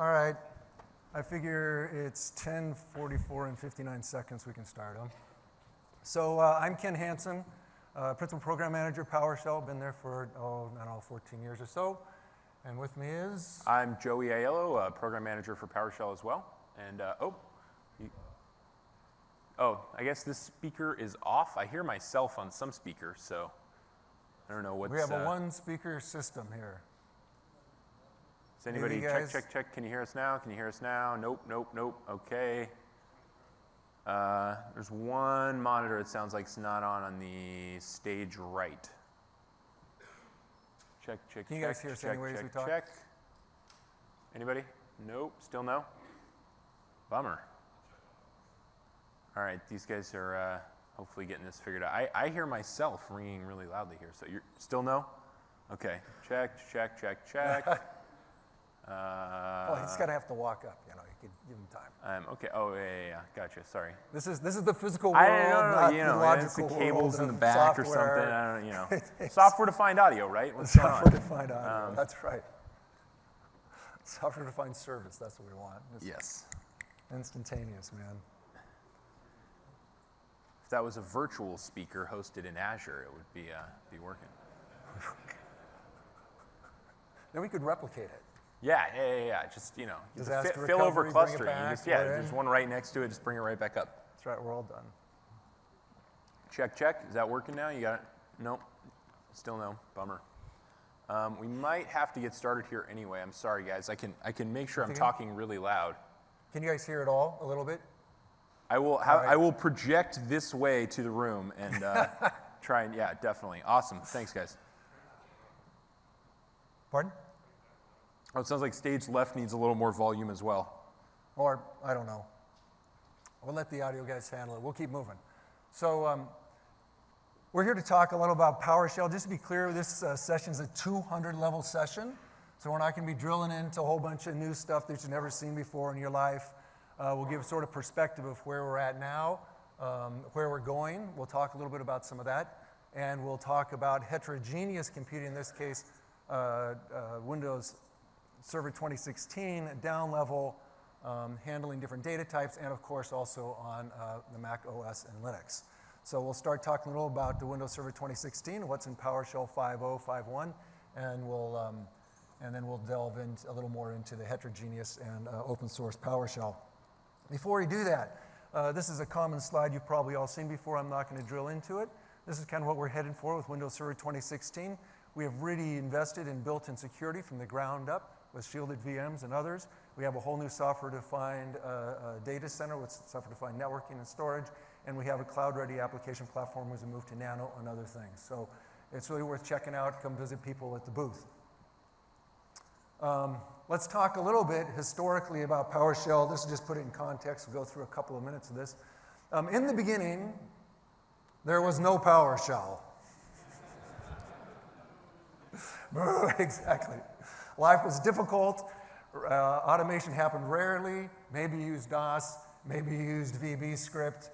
All right, I figure it's 10:44 and 59 seconds, we can start them. So I'm Ken Hansen, Principal Program Manager, PowerShell, been there for, 14 years or so. And with me is? I'm Joey Aiello, Program Manager for PowerShell as well. And, I guess this speaker is off. I hear myself on some speakers, so I don't know what's... We have a one-speaker system here. Is anybody, check. Can you hear us now? Can you hear us now? Nope. Okay. There's one monitor it sounds like it's not on the stage right. Check. Can you guys hear us anyway as we talk? Check. Anybody? Nope. Still no? Bummer. All right, these guys are hopefully getting this figured out. I hear myself ringing really loudly here, so you're still no? Okay. Check. Well, he's going to have to walk up, you could give him time. Okay. Oh, yeah. Gotcha. Sorry. This is the physical world, not the logical it's the cables world in the back software. Or something. Software-defined audio, right? Software-defined audio. That's right. Software-defined service. That's what we want. Yes. Instantaneous, man. If that was a virtual speaker hosted in Azure, it would be working. Then we could replicate it. Yeah. Just, Disaster fill over recovery, clustering. bring it back, There's one right next to it. Just bring it right back up. That's right. We're all done. Check. Is that working now? You got it? Nope. Still no. Bummer. We might have to get started here anyway. I'm sorry, guys. I can make sure I'm talking really loud. Can you guys hear it all a little bit? I will project this way to the room and try and, yeah, definitely. Awesome. Thanks, guys. Pardon? Oh, it sounds like stage left needs a little more volume as well. Or, I don't know. We'll let the audio guys handle it. We'll keep moving. So we're here to talk a little about PowerShell. Just to be clear, this session is a 200-level session. So we're not going to be drilling into a whole bunch of new stuff that you've never seen before in your life. We'll give sort of perspective of where we're at now, where we're going. We'll talk a little bit about some of that. And we'll talk about heterogeneous computing, in this case, Windows Server 2016, down level, handling different data types, and of course also on the Mac OS and Linux. So we'll start talking a little about the Windows Server 2016, what's in PowerShell 5.0, 5.1, and then we'll delve in a little more into the heterogeneous and open source PowerShell. Before we do that, this is a common slide you've probably all seen before. I'm not going to drill into it. This is kind of what we're headed for with Windows Server 2016. We have really invested in built-in security from the ground up with shielded VMs and others. We have a whole new software-defined data center with software-defined networking and storage, and we have a cloud-ready application platform as we move to Nano and other things. So it's really worth checking out. Come visit people at the booth. Let's talk a little bit historically about PowerShell. This is just put it in context. We'll go through a couple of minutes of this. In the beginning, there was no PowerShell. Exactly. Life was difficult. Automation happened rarely. Maybe you used DOS. Maybe you used VB script.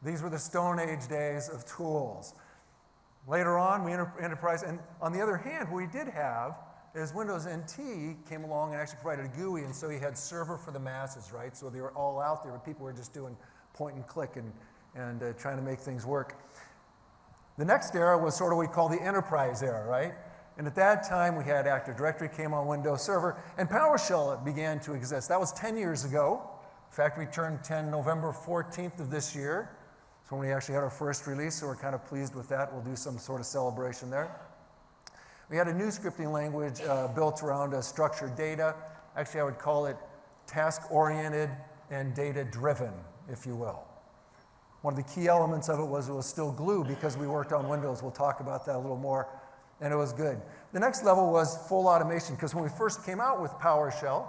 These were the Stone Age days of tools. Later on, we enterprise, and on the other hand, what we did have is Windows NT came along and actually provided a GUI, and so you had server for the masses, right? So they were all out there, but people were just doing point and click and trying to make things work. The next era was sort of what we call the enterprise era, right? And at that time, we had Active Directory came on Windows Server, and PowerShell began to exist. That was 10 years ago. In fact, we turned 10 November 14th of this year. So when we actually had our first release, so we're kind of pleased with that. We'll do some sort of celebration there. We had a new scripting language built around structured data. Actually, I would call it task-oriented and data-driven, if you will. One of the key elements of it was still glue because we worked on Windows. We'll talk about that a little more, and it was good. The next level was full automation, because when we first came out with PowerShell,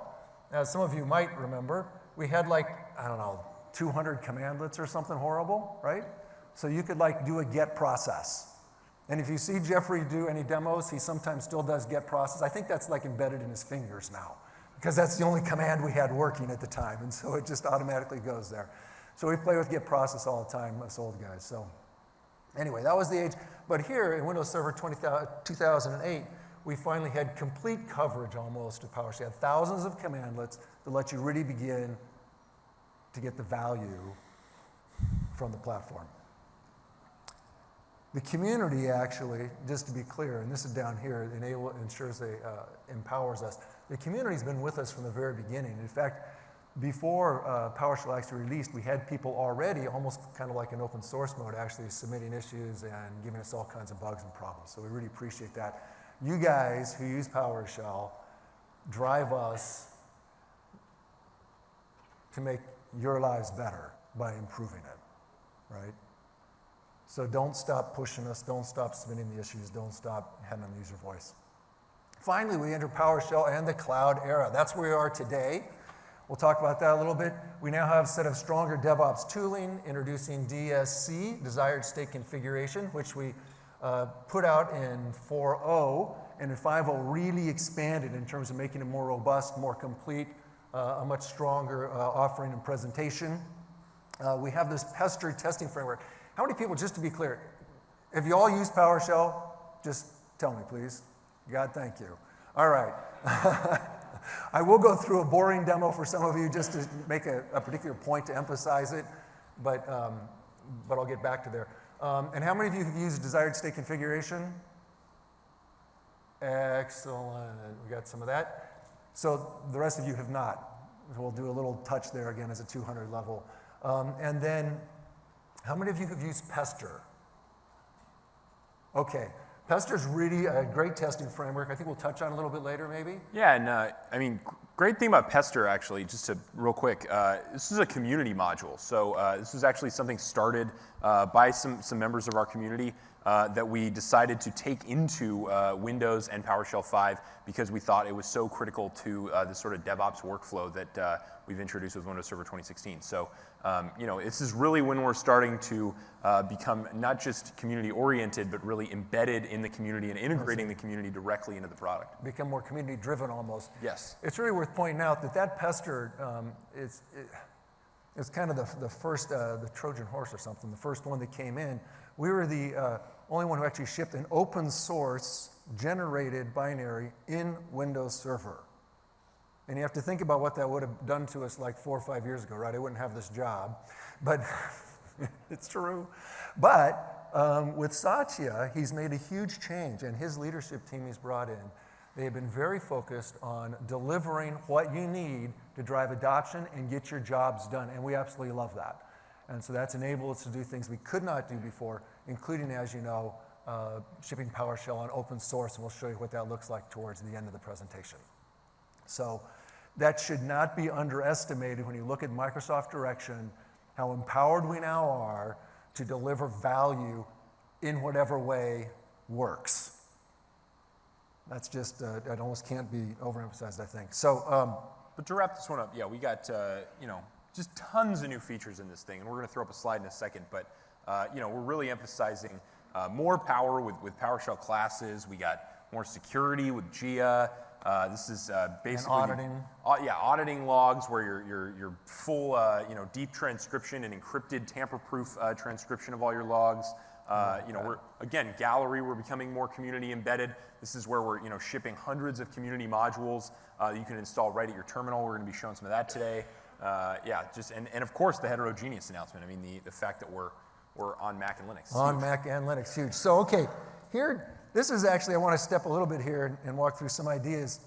as some of you might remember, we had 200 commandlets or something horrible, right? So you could do a get process. And if you see Jeffrey do any demos, he sometimes still does get process. I think that's embedded in his fingers now, because that's the only command we had working at the time, and so it just automatically goes there. So we play with get process all the time, us old guys. So anyway, that was the age. But here in Windows Server 2008, we finally had complete coverage almost of PowerShell. We had thousands of commandlets that let you really begin to get the value from the platform. The community actually, just to be clear, and this is down here, empowers us. The community's been with us from the very beginning. In fact, before PowerShell actually released, we had people already, almost kind of like in open source mode, actually submitting issues and giving us all kinds of bugs and problems. So we really appreciate that. You guys who use PowerShell drive us to make your lives better by improving it, right? So don't stop pushing us, don't stop submitting the issues, don't stop having them use your voice. Finally, we enter PowerShell and the cloud era. That's where we are today. We'll talk about that a little bit. We now have a set of stronger DevOps tooling, introducing DSC, desired state configuration, which we put out in 4.0, and in 5.0 really expanded in terms of making it more robust, more complete, a much stronger offering and presentation. We have this pester testing framework. How many people, just to be clear, if you all use PowerShell, just tell me, please. God, thank you. All right. I will go through a boring demo for some of you just to make a particular point to emphasize it, but I'll get back to there. And how many of you have used desired state configuration? Excellent. We got some of that. So the rest of you have not. We'll do a little touch there again as a 200 level. And then, how many of you have used Pester? Okay. Pester's really a great testing framework. I think we'll touch on it a little bit later, maybe. Yeah, and I mean, great thing about Pester, actually, just to real quick, this is a community module. So this was actually something started by some members of our community that we decided to take into Windows and PowerShell 5 because we thought it was so critical to this sort of DevOps workflow that we've introduced with Windows Server 2016. So, you know, this is really when we're starting to become not just community-oriented, but really embedded in the community and integrating the community directly into the product. Become more community-driven almost. Yes. It's really worth pointing out that that Pester is kind of the first, the Trojan horse or something, the first one that came in. We were the only one who actually shipped an open source generated binary in Windows Server. And you have to think about what that would have done to us like 4 or 5 years ago, right? I wouldn't have this job, but it's true. But with Satya, he's made a huge change, and his leadership team he's brought in, they have been very focused on delivering what you need to drive adoption and get your jobs done, and we absolutely love that. And so that's enabled us to do things we could not do before, including, as you know, shipping PowerShell on open source, and we'll show you what that looks like towards the end of the presentation. So that should not be underestimated when you look at Microsoft direction, how empowered we now are to deliver value in whatever way works. That's just, that almost can't be overemphasized, I think. So, but to wrap this one up, yeah, we got, you know, just tons of new features in this thing, and we're going to throw up a slide in a second, but, you know, we're really emphasizing more power with PowerShell classes. We got more security with GIA. This is basically auditing. Auditing logs where your full, you know, deep transcription and encrypted, tamper-proof transcription of all your logs. You know, again, Gallery, we're becoming more community embedded. This is where we're, you know, shipping hundreds of community modules you can install right at your terminal. We're going to be showing some of that today. Yeah, just and of course the heterogeneous announcement. I mean, the fact that we're on Mac and Linux. On Mac and Linux, huge. So okay, here. This is actually, I want to step a little bit here and walk through some ideas.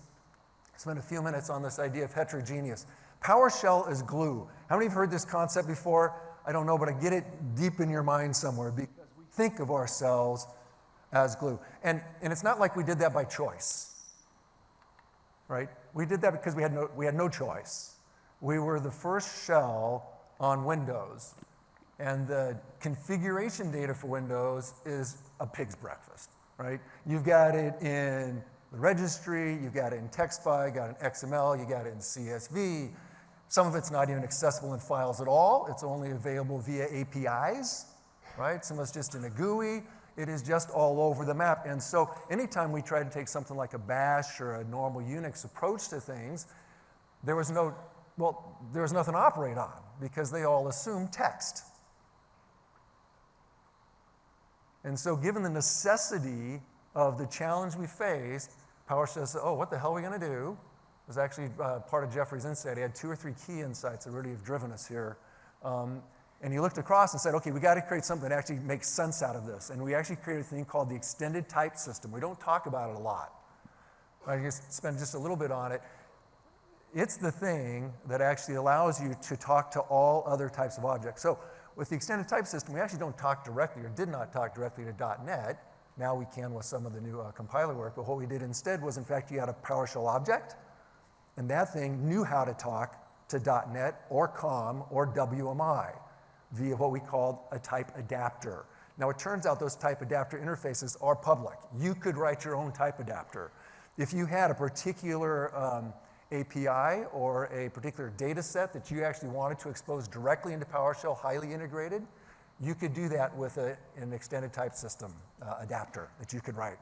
Spend a few minutes on this idea of heterogeneous. PowerShell is glue. How many have heard this concept before? I don't know, but I get it deep in your mind somewhere because we think of ourselves as glue. And it's not like we did that by choice, right? We did that because we had no choice. We were the first shell on Windows, and the configuration data for Windows is a pig's breakfast. Right? You've got it in the registry, you've got it in text file, you got it in XML, you got it in CSV. Some of it's not even accessible in files at all. It's only available via APIs, right? Some of it's just in a GUI. It is just all over the map. And so anytime we try to take something like a bash or a normal Unix approach to things, there was nothing to operate on because they all assume text. And so given the necessity of the challenge we faced, PowerShell said, oh, what the hell are we going to do? It was actually part of Jeffrey's insight. He had 2 or 3 key insights that really have driven us here. And he looked across and said, okay, we got to create something that actually makes sense out of this. And we actually created a thing called the extended type system. We don't talk about it a lot. I just spend just a little bit on it. It's the thing that actually allows you to talk to all other types of objects. So with the extended type system, we actually don't talk directly, or did not talk directly to .NET. Now we can with some of the new compiler work. But what we did instead was, in fact, you had a PowerShell object, and that thing knew how to talk to .NET or COM or WMI via what we called a type adapter. Now it turns out those type adapter interfaces are public. You could write your own type adapter. If you had a particular API or a particular data set that you actually wanted to expose directly into PowerShell, highly integrated, you could do that with an extended type system adapter that you could write.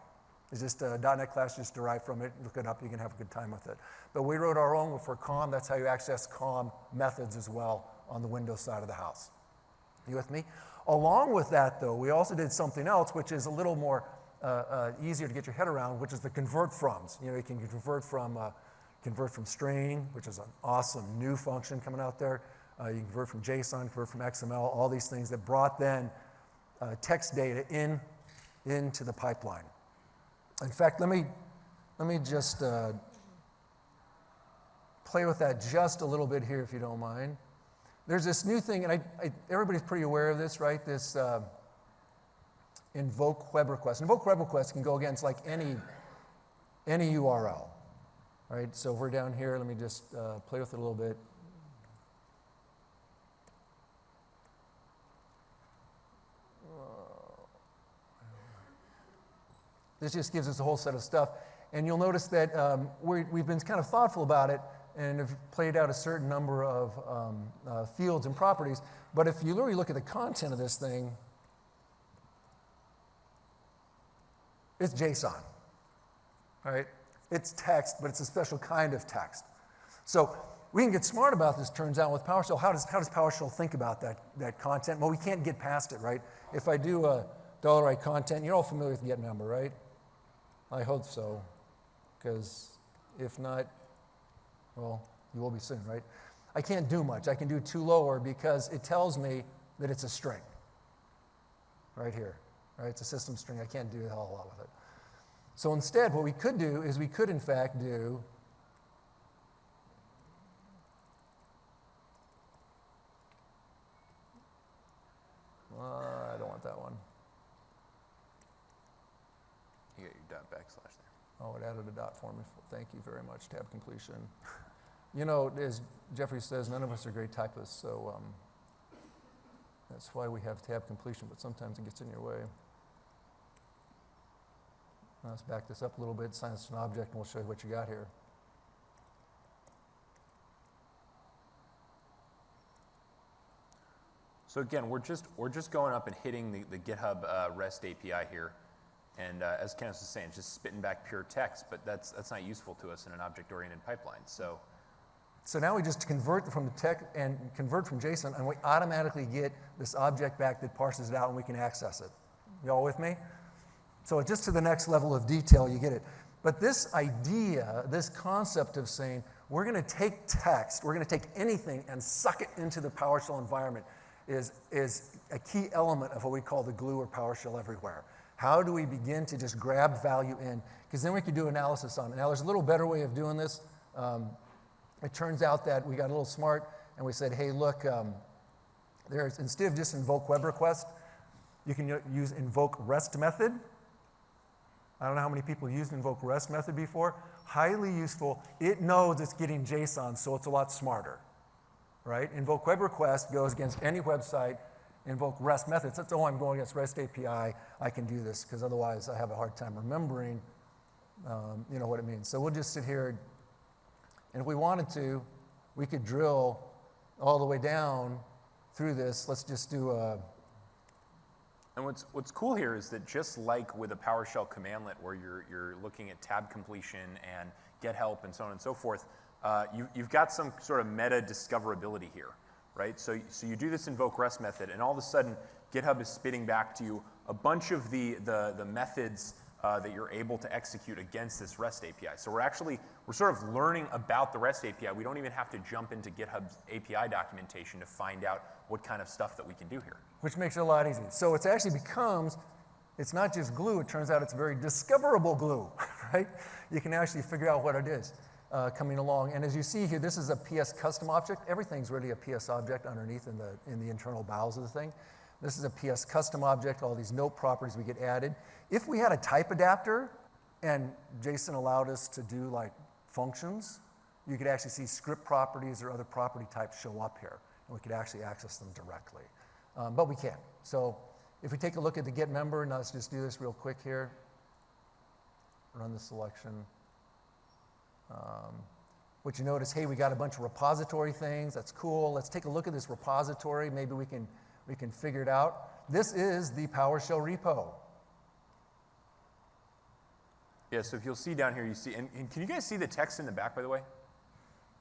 It's just a .NET class just derived from it. Look it up, you can have a good time with it. But we wrote our own for COM. That's how you access COM methods as well on the Windows side of the house. You with me? Along with that, though, we also did something else, which is a little more easier to get your head around, which is the convert froms. You know, you can convert from string, which is an awesome new function coming out there. You can convert from JSON, convert from XML, all these things that brought then text data into the pipeline. In fact, let me just play with that just a little bit here, if you don't mind. There's this new thing, and everybody's pretty aware of this, right? This invoke web request. Invoke web request can go against like any URL, right? So if we're down here, let me just play with it a little bit. This just gives us a whole set of stuff. And you'll notice that we've been kind of thoughtful about it and have played out a certain number of fields and properties. But if you really look at the content of this thing, it's JSON, right? It's text, but it's a special kind of text. So we can get smart about this, turns out, with PowerShell. How does PowerShell think about that content? Well, we can't get past it, right? If I do a $i content, you're all familiar with getMember, right? I hope so, because if not, well, you will be soon, right? I can't do much. I can do toLower because it tells me that it's a string right here, right? It's a system string. I can't do a whole lot with it. So instead, what we could do is we could, in fact, do I don't want that one. You got your /backslash there. Oh, it added a dot for me. Thank you very much, tab completion. You know, as Jeffrey says, none of us are great typists, so that's why we have tab completion, but sometimes it gets in your way. Now let's back this up a little bit, assign this to an object, and we'll show you what you got here. So again, we're just going up and hitting the GitHub REST API here. And as Kenneth was saying, just spitting back pure text, but that's not useful to us in an object-oriented pipeline. So now we just convert from the text and convert from JSON, and we automatically get this object back that parses it out, and we can access it. You all with me? So just to the next level of detail, you get it. But this idea, this concept of saying, we're going to take text, we're going to take anything and suck it into the PowerShell environment is a key element of what we call the glue or PowerShell everywhere. How do we begin to just grab value in? Because then we can do analysis on it. Now, there's a little better way of doing this. It turns out that we got a little smart, and we said, hey, look, instead of just invoke web request, you can use invoke REST method. I don't know how many people used invoke REST method before. Highly useful. It knows it's getting JSON, so it's a lot smarter, right? Invoke web request goes against any website. Invoke REST methods. That's, oh, I'm going against REST API. I can do this, because otherwise I have a hard time remembering, what it means. So we'll just sit here, and if we wanted to, we could drill all the way down through this. Let's just do a... And what's cool here is that just like with a PowerShell commandlet where you're looking at tab completion and get help and so on and so forth, you've got some sort of meta discoverability here, right? So you do this invoke REST method, and all of a sudden GitHub is spitting back to you a bunch of the methods that you're able to execute against this REST API. So we're sort of learning about the REST API. We don't even have to jump into GitHub's API documentation to find out what kind of stuff that we can do here. Which makes it a lot easier. So it actually becomes, it's not just glue, it turns out it's very discoverable glue, right? You can actually figure out what it is coming along. And as you see here, this is a PS custom object. Everything's really a PS object underneath in the internal bowels of the thing. This is a PS custom object, all these note properties we get added. If we had a type adapter and JSON allowed us to do like functions, you could actually see script properties or other property types show up here, and we could actually access them directly. But we can't. So if we take a look at the get member, now let's just do this real quick here. Run the selection. What you notice, hey, we got a bunch of repository things. That's cool. Let's take a look at this repository. Maybe we can figure it out. This is the PowerShell repo. Yeah, so if you'll see down here, you see, and can you guys see the text in the back, by the way?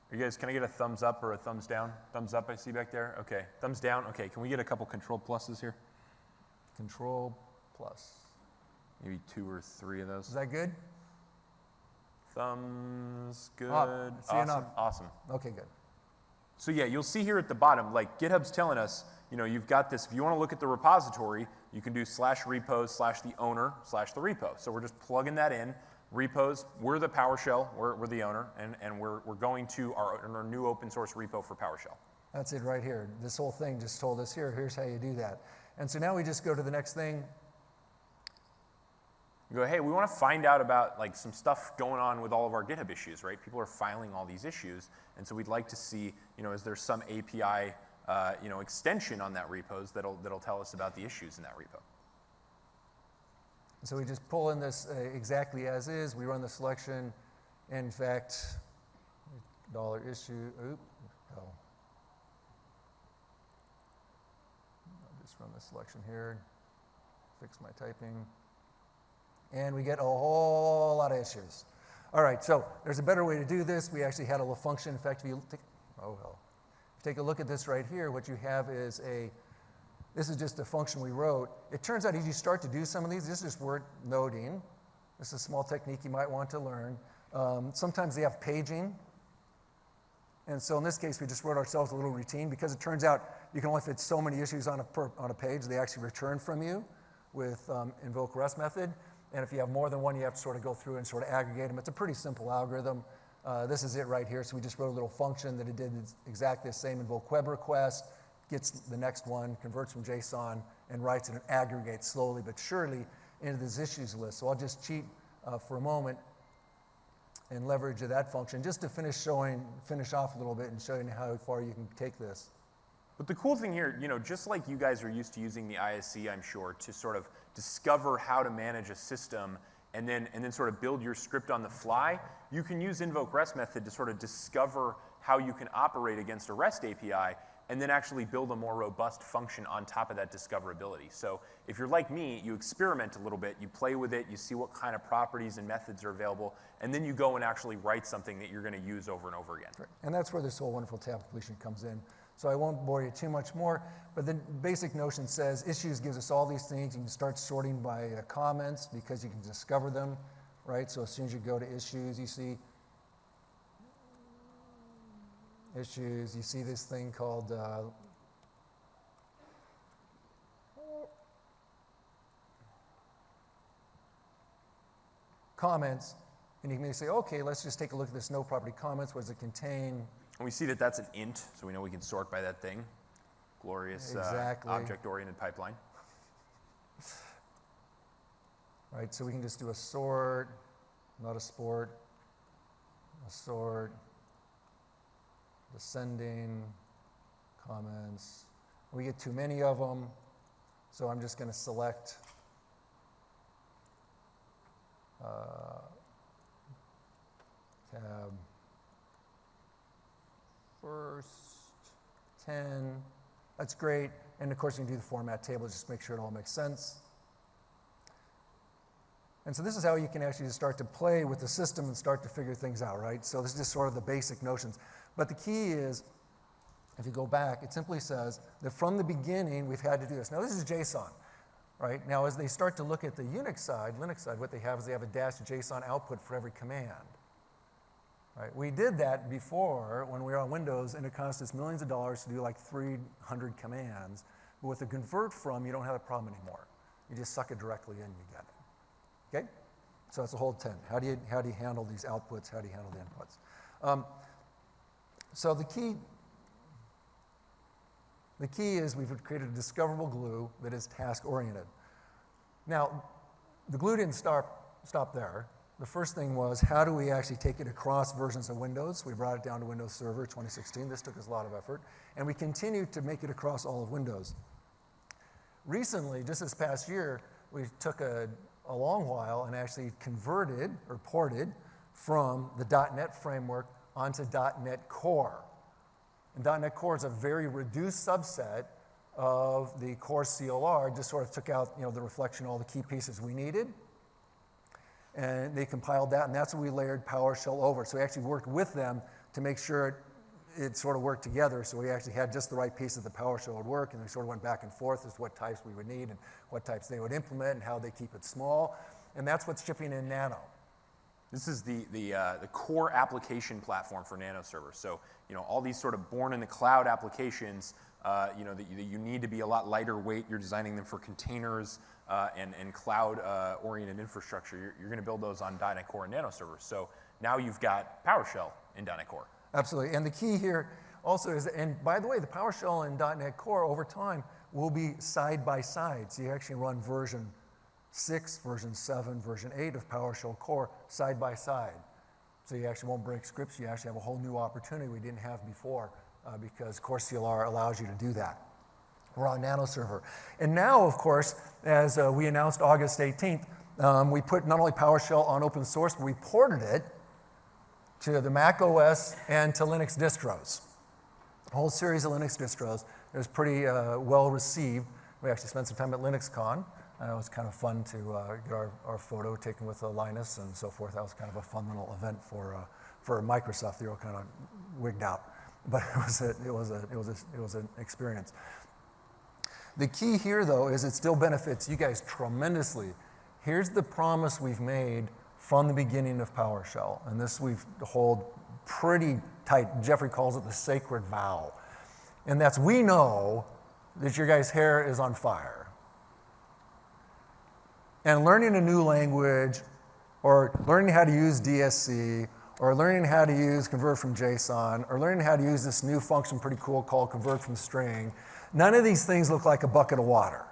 You guys, can I get a thumbs up or a thumbs down? Thumbs up, I see back there. Okay, thumbs down. Okay, can we get a couple control pluses here? Control plus. Maybe 2 or 3 of those. Is that good? Thumbs, good. Awesome. Okay, good. So yeah, you'll see here at the bottom, like GitHub's telling us, you've got this, if you want to look at the repository, you can do /repos/the-owner/the repo. So we're just plugging that in. Repos, we're the PowerShell, we're the owner, and we're going to our new open source repo for PowerShell. That's it right here. This whole thing just told us here's how you do that. And so now we just go to the next thing. You go, hey, we want to find out about like some stuff going on with all of our GitHub issues, right? People are filing all these issues, and so we'd like to see, is there some API, extension on that repos that'll tell us about the issues in that repo. So we just pull in this exactly as is. We run the selection. And in fact, $issue. I'll just run the selection here. Fix my typing. And we get a whole lot of issues. All right, so there's a better way to do this. We actually had a little function. In fact, if you take a look at this right here, what you have is this is just a function we wrote. It turns out as you start to do some of these, this is word noting. This is a small technique you might want to learn. Sometimes they have paging. And so in this case, we just wrote ourselves a little routine because it turns out you can only fit so many issues on a page. They actually return from you with invoke REST method. And if you have more than one, you have to sort of go through and sort of aggregate them. It's a pretty simple algorithm. This is it right here. So we just wrote a little function that it did exactly the same, invoke web request, gets the next one, converts from JSON, and writes it and aggregates slowly but surely into this issues list. So I'll just cheat for a moment and leverage that function just to finish off a little bit and show you how far you can take this. But the cool thing here, just like you guys are used to using the ISC, I'm sure, to sort of discover how to manage a system and then sort of build your script on the fly, you can use invoke REST method to sort of discover how you can operate against a REST API and then actually build a more robust function on top of that discoverability. So if you're like me, you experiment a little bit, you play with it, you see what kind of properties and methods are available, and then you go and actually write something that you're going to use over and over again. Right. And that's where this whole wonderful tab completion comes in. So I won't bore you too much more, but the basic notion says issues gives us all these things. You can start sorting by comments because you can discover them, right? So as soon as you go to issues, you see issues. You see this thing called comments, and you can say, okay, let's just take a look at this no property comments. What does it contain? And we see that that's an int, so we know we can sort by that thing. Glorious object-oriented pipeline. Right, so we can just do a sort, not a sport, a sort, descending, comments. We get too many of them, so I'm just going to select tab first 10. That's great. And of course, you can do the format table, just make sure it all makes sense. And so this is how you can actually start to play with the system and start to figure things out, right? So this is just sort of the basic notions. But the key is, if you go back, it simply says that from the beginning, we've had to do this. Now, this is JSON. right? Now, as they start to look at the Unix side, Linux side, what they have is they have a -JSON output for every command. Right? We did that before when we were on Windows, and it cost us millions of dollars to do like 300 commands. But with the convert from, you don't have a problem anymore. You just suck it directly in, you get it. Okay? So that's the whole 10. How do you handle these outputs? How do you handle the inputs? So the key is we've created a discoverable glue that is task-oriented. Now, the glue didn't stop there. The first thing was, how do we actually take it across versions of Windows? We brought it down to Windows Server 2016. This took us a lot of effort. And we continued to make it across all of Windows. Recently, just this past year, we took a long while and actually converted or ported from the .NET framework onto .NET Core. And .NET Core is a very reduced subset of the core CLR, just sort of took out the reflection, all the key pieces we needed. And they compiled that, and that's what we layered PowerShell over. So we actually worked with them to make sure it sort of worked together. So we actually had just the right pieces that PowerShell would work, and we sort of went back and forth as to what types we would need and what types they would implement and how they keep it small. And that's what's shipping in Nano. This is the core application platform for Nano servers. So all these sort of born in the cloud applications, that you need to be a lot lighter weight. You're designing them for containers and cloud-oriented infrastructure. You're going to build those on .NET Core and Nano servers. So now you've got PowerShell in .NET Core. Absolutely. And the key here also is, and by the way, the PowerShell and .NET Core over time will be side by side. So you actually run version 6, version 7, version 8 of PowerShell Core side by side. So you actually won't break scripts. You actually have a whole new opportunity we didn't have before because Core CLR allows you to do that. We're on Nano server. And now, of course, as we announced August 18th, we put not only PowerShell on open source, but we ported it to the Mac OS and to Linux distros. A whole series of Linux distros. It was pretty well received. We actually spent some time at LinuxCon. It was kind of fun to get our photo taken with Linus and so forth. That was kind of a fun little event for Microsoft. They were kind of wigged out, but it was an experience. The key here, though, is it still benefits you guys tremendously. Here's the promise we've made from the beginning of PowerShell, and this we hold pretty tight. Jeffrey calls it the sacred vow, and that's we know that your guys' hair is on fire. And learning a new language, or learning how to use DSC, or learning how to use convert from JSON, or learning how to use this new function pretty cool called convert from string, none of these things look like a bucket of water.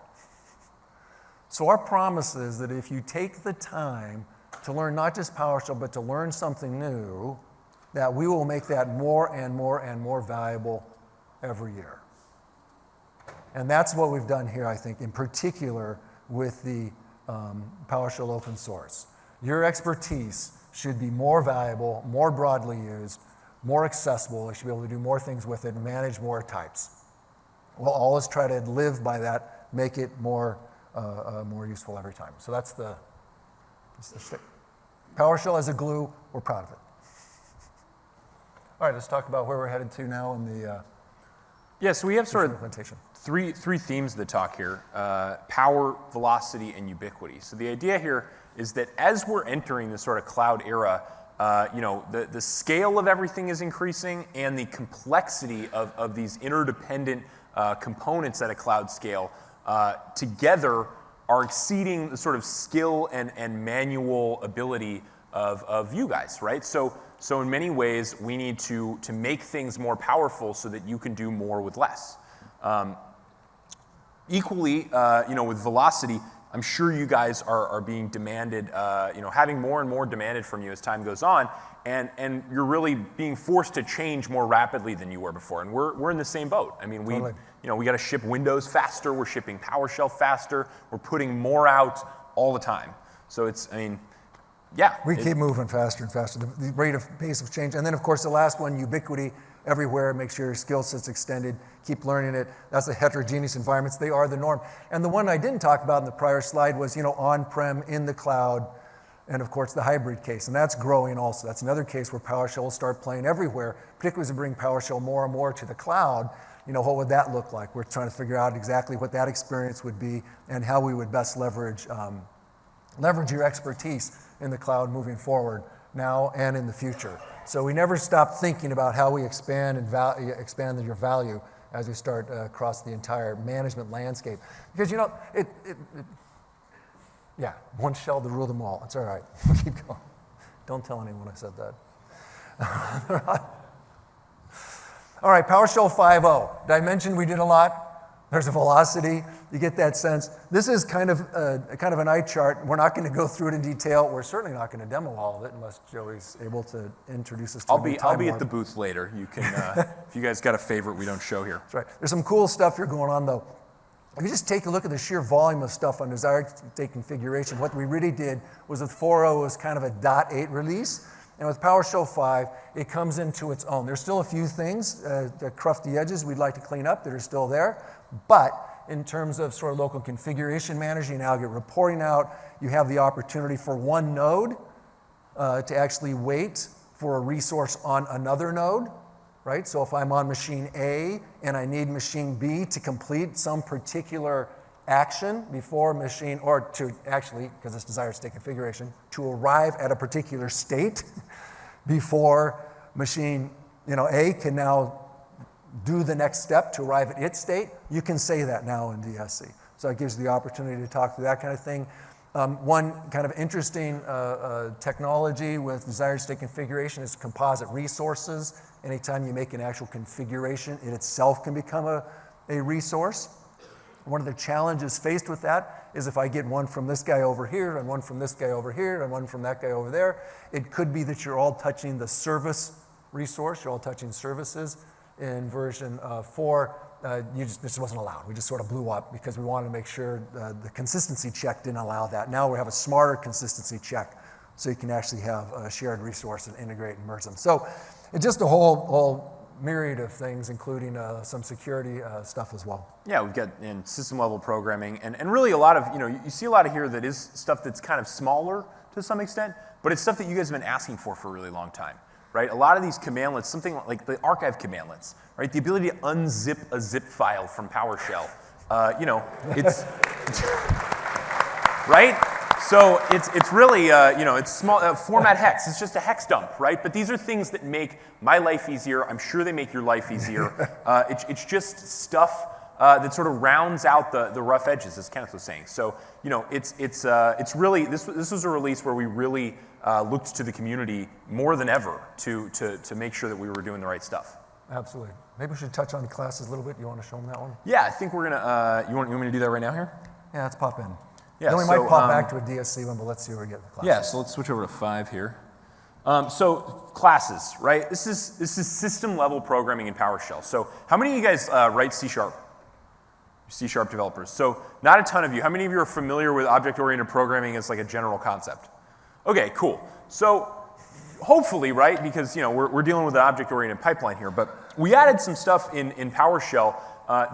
So our promise is that if you take the time to learn not just PowerShell, but to learn something new, that we will make that more and more and more valuable every year. And that's what we've done here, I think, in particular with the PowerShell open source. Your expertise should be more valuable, more broadly used, more accessible. You should be able to do more things with it and manage more types. We'll always try to live by that, make it more useful every time. So that's the stick. PowerShell as a glue, we're proud of it. All right, let's talk about where we're headed to now in the so we have sort of implementation. three themes of the talk here, power, velocity, and ubiquity. So the idea here is that as we're entering this sort of cloud era, the scale of everything is increasing and the complexity of these interdependent components at a cloud scale together are exceeding the sort of skill and manual ability of you guys, right? So in many ways, we need to make things more powerful so that you can do more with less. Equally, with velocity, I'm sure you guys are being demanded, having more and more demanded from you as time goes on, and you're really being forced to change more rapidly than you were before. And we're in the same boat. I mean, we got to ship Windows faster, we're shipping PowerShell faster, we're putting more out all the time. So we keep moving faster and faster, the rate of pace of change. And then, of course, the last one, ubiquity, everywhere, make sure your skill set's extended, keep learning it. That's the heterogeneous environments. They are the norm. And the one I didn't talk about in the prior slide was, on-prem, in the cloud, and of course the hybrid case. And that's growing also. That's another case where PowerShell will start playing everywhere, particularly as we bring PowerShell more and more to the cloud. what would that look like? We're trying to figure out exactly what that experience would be and how we would best leverage your expertise in the cloud moving forward now and in the future. So we never stop thinking about how we expand your value as we start across the entire management landscape. Because yeah, one shell to rule them all. It's all right. Keep going. Don't tell anyone I said that. All right, PowerShell 5.0. Did I mention we did a lot? There's a velocity. You get that sense. This is kind of an eye chart. We're not going to go through it in detail. We're certainly not going to demo all of it unless Joey's able to introduce us to it. I'll be at the booth later. You can, if you guys got a favorite we don't show here. That's right. There's some cool stuff here going on, though. If you just take a look at the sheer volume of stuff on desired state configuration, what we really did was with 4.0 was kind of a .8 release. And with PowerShell 5, it comes into its own. There's still a few things that cruft the edges we'd like to clean up that are still there. But in terms of sort of local configuration manager, you now get reporting out. You have the opportunity for one node to actually wait for a resource on another node, right? So if I'm on machine A and I need machine B to complete some particular action before machine, or to actually, because it's desired state configuration, to arrive at a particular state before machine A can now do the next step to arrive at its state, you can say that now in DSC. So it gives you the opportunity to talk through that kind of thing. One kind of interesting technology with desired state configuration is composite resources. Anytime you make an actual configuration, it itself can become a resource. One of the challenges faced with that is if I get one from this guy over here and one from this guy over here and one from that guy over there, it could be that you're all touching the service resource, you're all touching services. In version 4, this wasn't allowed. We just sort of blew up because we wanted to make sure the consistency check didn't allow that. Now we have a smarter consistency check so you can actually have a shared resource and integrate and merge them. So it's just a whole myriad of things, including some security stuff as well. Yeah, we've got in system level programming and really a lot of, you see a lot of here that is stuff that's kind of smaller to some extent, but it's stuff that you guys have been asking for a really long time. Right? A lot of these commandlets, something like the archive commandlets, right? The ability to unzip a zip file from PowerShell. It's right? So it's really, it's small, format hex. It's just a hex dump, right? But these are things that make my life easier. I'm sure they make your life easier. It's just stuff that sort of rounds out the rough edges, as Kenneth was saying. So, it's really, this was a release where we really looked to the community more than ever to make sure that we were doing the right stuff. Absolutely. Maybe we should touch on the classes a little bit. You want to show them that one? Yeah, I think we're gonna. You want me to do that right now here? Yeah, let's pop in. Yeah, then we might pop back to a DSC one, but let's see where we get the classes. Yeah, so let's switch over to 5 here. So classes, right? This is system level programming in PowerShell. So how many of you guys write C#? C# developers. So not a ton of you. How many of you are familiar with object-oriented programming as like a general concept? Okay, cool. So hopefully, right, because we're dealing with an object-oriented pipeline here, but we added some stuff in PowerShell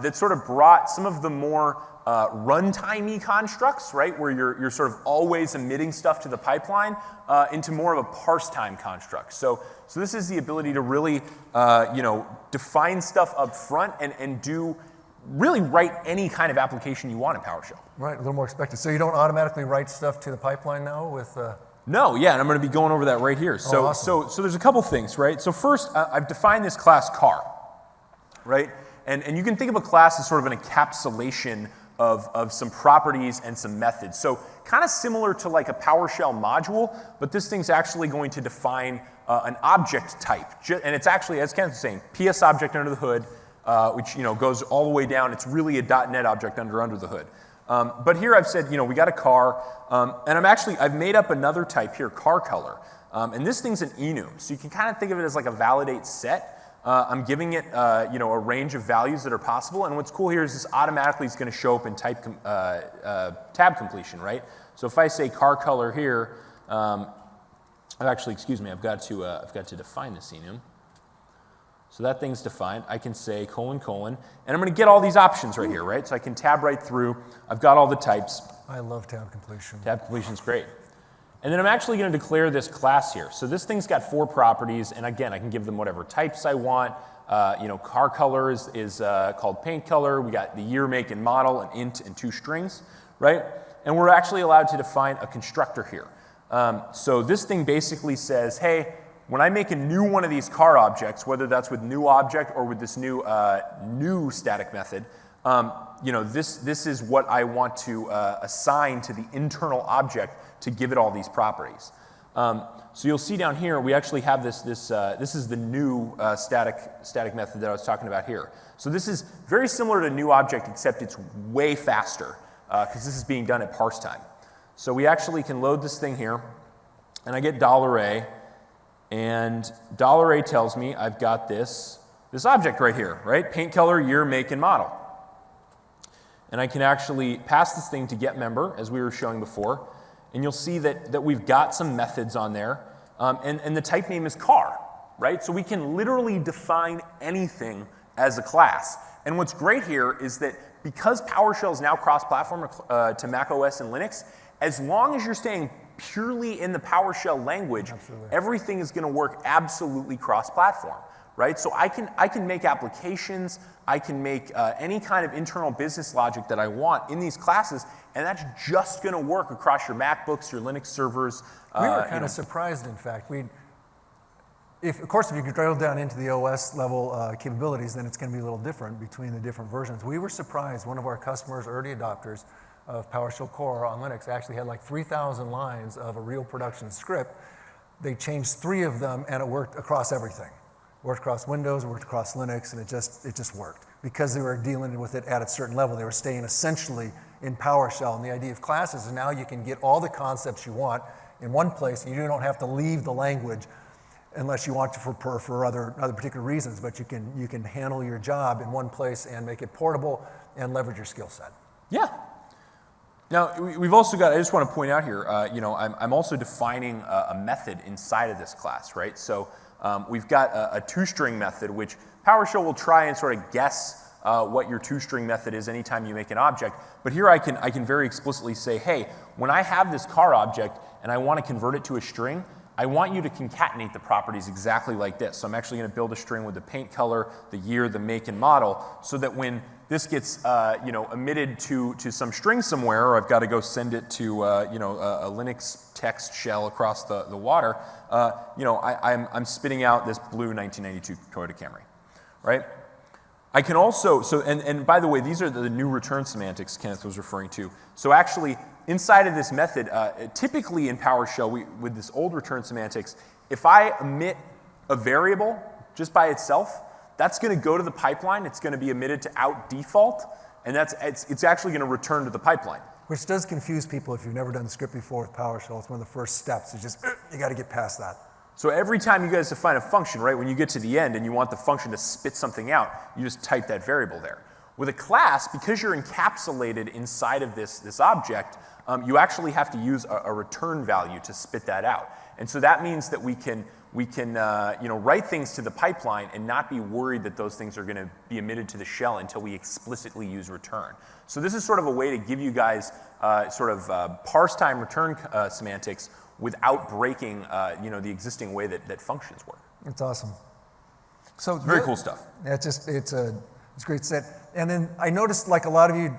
that sort of brought some of the more runtime-y constructs, right, where you're sort of always emitting stuff to the pipeline into more of a parse time construct. So this is the ability to really, define stuff up front and really write any kind of application you want in PowerShell. Right, a little more expected. So you don't automatically write stuff to the pipeline now with... No, yeah, and I'm going to be going over that right here. So, awesome. so there's a couple things, right? So first, I've defined this class car, right? And you can think of a class as sort of an encapsulation of some properties and some methods. So kind of similar to like a PowerShell module, but this thing's actually going to define an object type. And it's actually, as Kenneth was saying, PS object under the hood, which goes all the way down. It's really a .NET object under the hood. But here I've said, we got a car, and I've made up another type here, car color. And this thing's an enum, so you can kind of think of it as like a validate set. I'm giving it, a range of values that are possible, and what's cool here is this automatically is going to show up in tab completion, right? So if I say car color here, I've got to define this enum. So that thing's defined. I can say : and I'm going to get all these options right here, right? So I can tab right through. I've got all the types. I love tab completion. Tab completion's great. And then I'm actually going to declare this class here. So this thing's got 4 properties, and again, I can give them whatever types I want. Car color is called paint color. We got the year, make, and model, an int, and 2 strings, right? And we're actually allowed to define a constructor here. So this thing basically says, hey, when I make a new one of these car objects, whether that's with new object or with this new static method, this is what I want to assign to the internal object to give it all these properties. So you'll see down here, we actually have this is the new static method that I was talking about here. So this is very similar to new object, except it's way faster, because this is being done at parse time. So we actually can load this thing here, and I get $A, and $A tells me I've got this object right here, right? Paint color, year, make, and model. And I can actually pass this thing to get member, as we were showing before, and you'll see that we've got some methods on there, and the type name is car, right? So we can literally define anything as a class. And what's great here is that because PowerShell is now cross-platform to Mac OS and Linux, as long as you're staying purely in the PowerShell language, everything is going to work absolutely cross-platform, right? So I can make applications, I can make any kind of internal business logic that I want in these classes, and that's just going to work across your MacBooks, your Linux servers. We were kind of surprised, in fact. Of course, if you could drill down into the OS level capabilities, then it's going to be a little different between the different versions. We were surprised. One of our customers, early adopters of PowerShell Core on Linux, actually had like 3,000 lines of a real production script. They changed 3 of them, and it worked across everything. It worked across Windows, it worked across Linux, and it just worked. Because they were dealing with it at a certain level, they were staying essentially in PowerShell. And the idea of classes is now you can get all the concepts you want in one place, and you don't have to leave the language unless you want to for other particular reasons, but you can handle your job in one place and make it portable and leverage your skill set. Yeah. Now, we've also got, I just want to point out here, I'm also defining a method inside of this class, right? So we've got a 2-string method, which PowerShell will try and sort of guess what your 2-string method is anytime you make an object. But here I can very explicitly say, hey, when I have this car object and I want to convert it to a string, I want you to concatenate the properties exactly like this. So I'm actually going to build a string with the paint color, the year, the make, and model, so that when this gets emitted to some string somewhere, or I've got to go send it to a Linux text shell across the water, I'm spitting out this blue 1992 Toyota Camry, right? I can also, and by the way, these are the new return semantics Kenneth was referring to. So actually, inside of this method, typically in PowerShell, with this old return semantics, if I emit a variable just by itself, that's going to go to the pipeline. It's going to be emitted to out default, and it's actually going to return to the pipeline. Which does confuse people if you've never done the script before with PowerShell. It's one of the first steps. It's just, you got to get past that. So every time you guys define a function, right, when you get to the end and you want the function to spit something out, you just type that variable there. With a class, because you're encapsulated inside of this object, you actually have to use a return value to spit that out. And so that means that we can write things to the pipeline and not be worried that those things are going to be emitted to the shell until we explicitly use return. So this is sort of a way to give you guys parse time return semantics without breaking the existing way that functions work. It's awesome. So very cool stuff. It's a great set. And then I noticed, like a lot of you,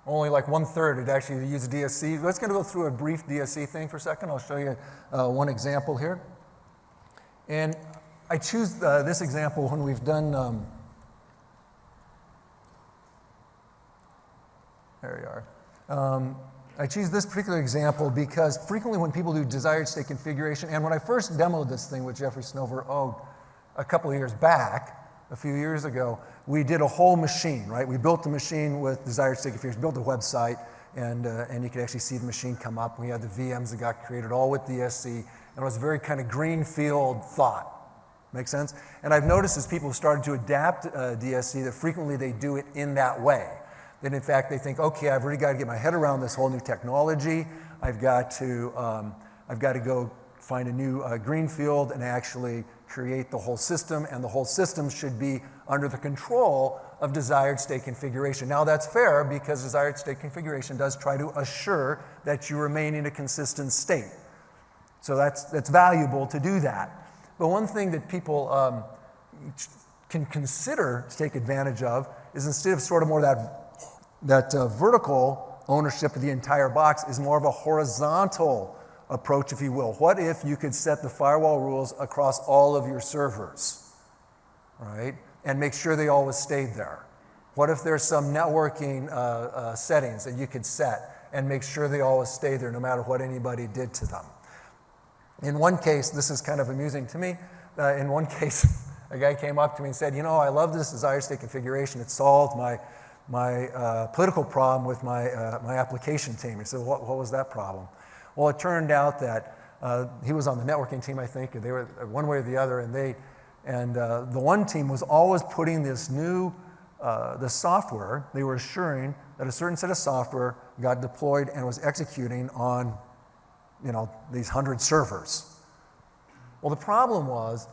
only like 1/3 would actually use DSC. Let's going to go through a brief DSC thing for a second. I'll show you one example here. And I choose this example when we've done, there you are. I choose this particular example because frequently when people do desired state configuration, and when I first demoed this thing with Jeffrey Snover, a couple of years back, a few years ago, we did a whole machine, right? We built the machine with desired state configuration, built a website, and you could actually see the machine come up. We had the VMs that got created all with DSC, and it was a very kind of greenfield thought. Make sense? And I've noticed as people have started to adapt DSC that frequently they do it in that way. That in fact they think, okay, I've really got to get my head around this whole new technology. I've got to go find a new greenfield and actually create the whole system, and the whole system should be under the control of desired state configuration. Now that's fair because desired state configuration does try to assure that you remain in a consistent state. So that's valuable to do that. But one thing that people can consider to take advantage of is instead of sort of more that vertical ownership of the entire box is more of a horizontal approach, if you will. What if you could set the firewall rules across all of your servers, right? And make sure they always stayed there. What if there's some networking settings that you could set and make sure they always stay there no matter what anybody did to them? In one case, this is kind of amusing to me, in one case, a guy came up to me and said, you know, I love this desired state configuration. It solved my political problem with my application team. He said, what was that problem? Well, it turned out that he was on the networking team, I think, or they were one way or the other, and the one team was always putting this new the software. They were assuring that a certain set of software got deployed and was executing on, you know, these 100 servers. Well, the problem was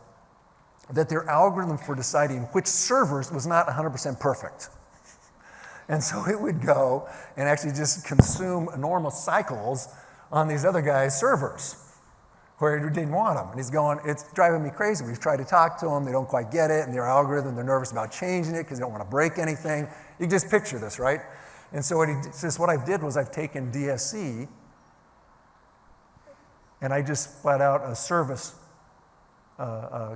that their algorithm for deciding which servers was not 100% perfect. And so it would go and actually just consume enormous cycles on these other guys' servers where he didn't want them. And he's going, it's driving me crazy. We've tried to talk to them. They don't quite get it. And their algorithm, they're nervous about changing it because they don't want to break anything. You can just picture this, right? And so what I did was I've taken DSC and I just split out a service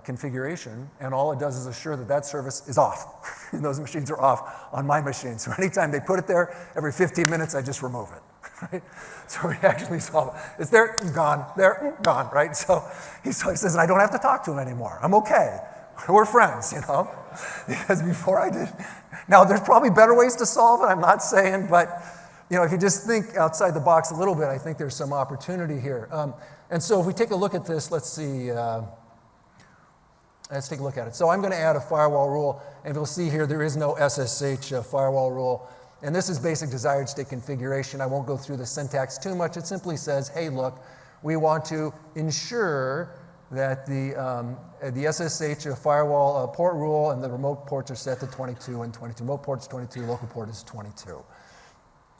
configuration, and all it does is assure that that service is off. And those machines are off on my machine. So anytime they put it there, every 15 minutes I just remove it. Right? So we actually solve it. It's there, gone, there, gone, right? So he says, I don't have to talk to him anymore. I'm okay. We're friends, you know? Because before I did, now there's probably better ways to solve it, I'm not saying, but you know, if you just think outside the box a little bit, I think there's some opportunity here. And so if we take a look at this, let's see, let's take a look at it. So I'm going to add a firewall rule, and you'll see here there is no SSH firewall rule. And this is basic desired state configuration. I won't go through the syntax too much. It simply says, hey, look, we want to ensure that the SSH firewall port rule and the remote ports are set to 22 and 22. Remote port is 22, local port is 22.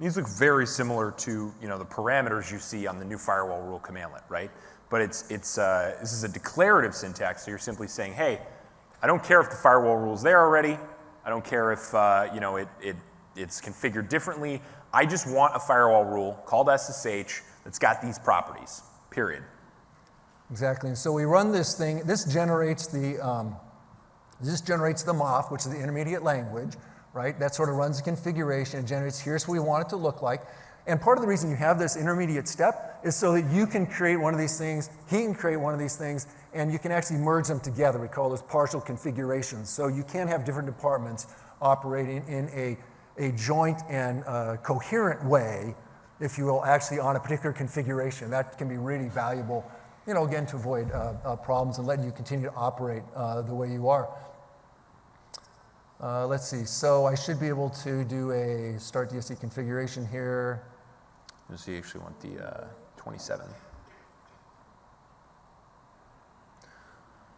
These look very similar to, you know, the parameters you see on the new firewall rule commandlet, right? But this is a declarative syntax, so you're simply saying, hey, I don't care if the firewall rule's there already. I don't care if you know, it's configured differently. I just want a firewall rule called SSH that's got these properties, period. Exactly. And so we run this thing. This generates the MOF, which is the intermediate language, right? That sort of runs the configuration. It generates, here's what we want it to look like. And part of the reason you have this intermediate step is so that you can create one of these things, he can create one of these things, and you can actually merge them together. We call those partial configurations. So you can have different departments operating in a joint and coherent way, if you will, actually on a particular configuration. That can be really valuable, you know, again, to avoid problems and letting you continue to operate the way you are. Let's see, so I should be able to do a start DSC configuration here. So you actually want the 27.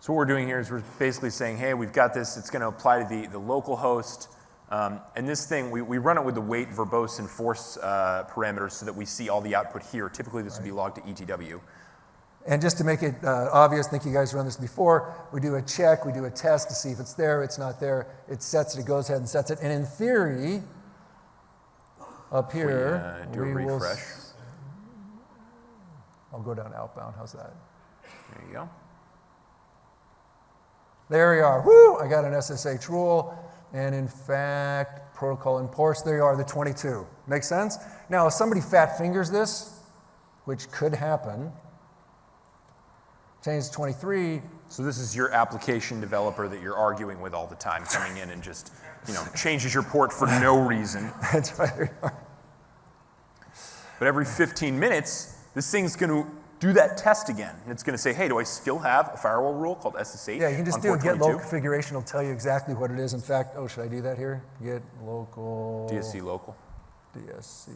So what we're doing here is we're basically saying, hey, we've got this, it's going to apply to the local host. And this thing, we run it with the wait, verbose, and force parameters so that we see all the output here. Typically, this would be logged to ETW. And just to make it obvious, I think you guys run this before, we do a check, we do a test to see if it's there, it's not there, it sets it, it goes ahead and sets it. And in theory, up here, do a refresh. I'll go down outbound, how's that? There you go. There you are, woo, I got an SSH rule. And in fact, protocol and ports, there you are, the 22. Make sense? Now, if somebody fat fingers this, which could happen, change to 23. So this is your application developer that you're arguing with all the time, coming in and just, you know, changes your port for no reason. That's right. But every 15 minutes, this thing's going to do that test again. And it's going to say, hey, do I still have a firewall rule called SSH? Yeah, you can just on do a port get 22? local configuration. It'll tell you exactly what it is. In fact, oh, should I do that here? Get local. DSC local. DSC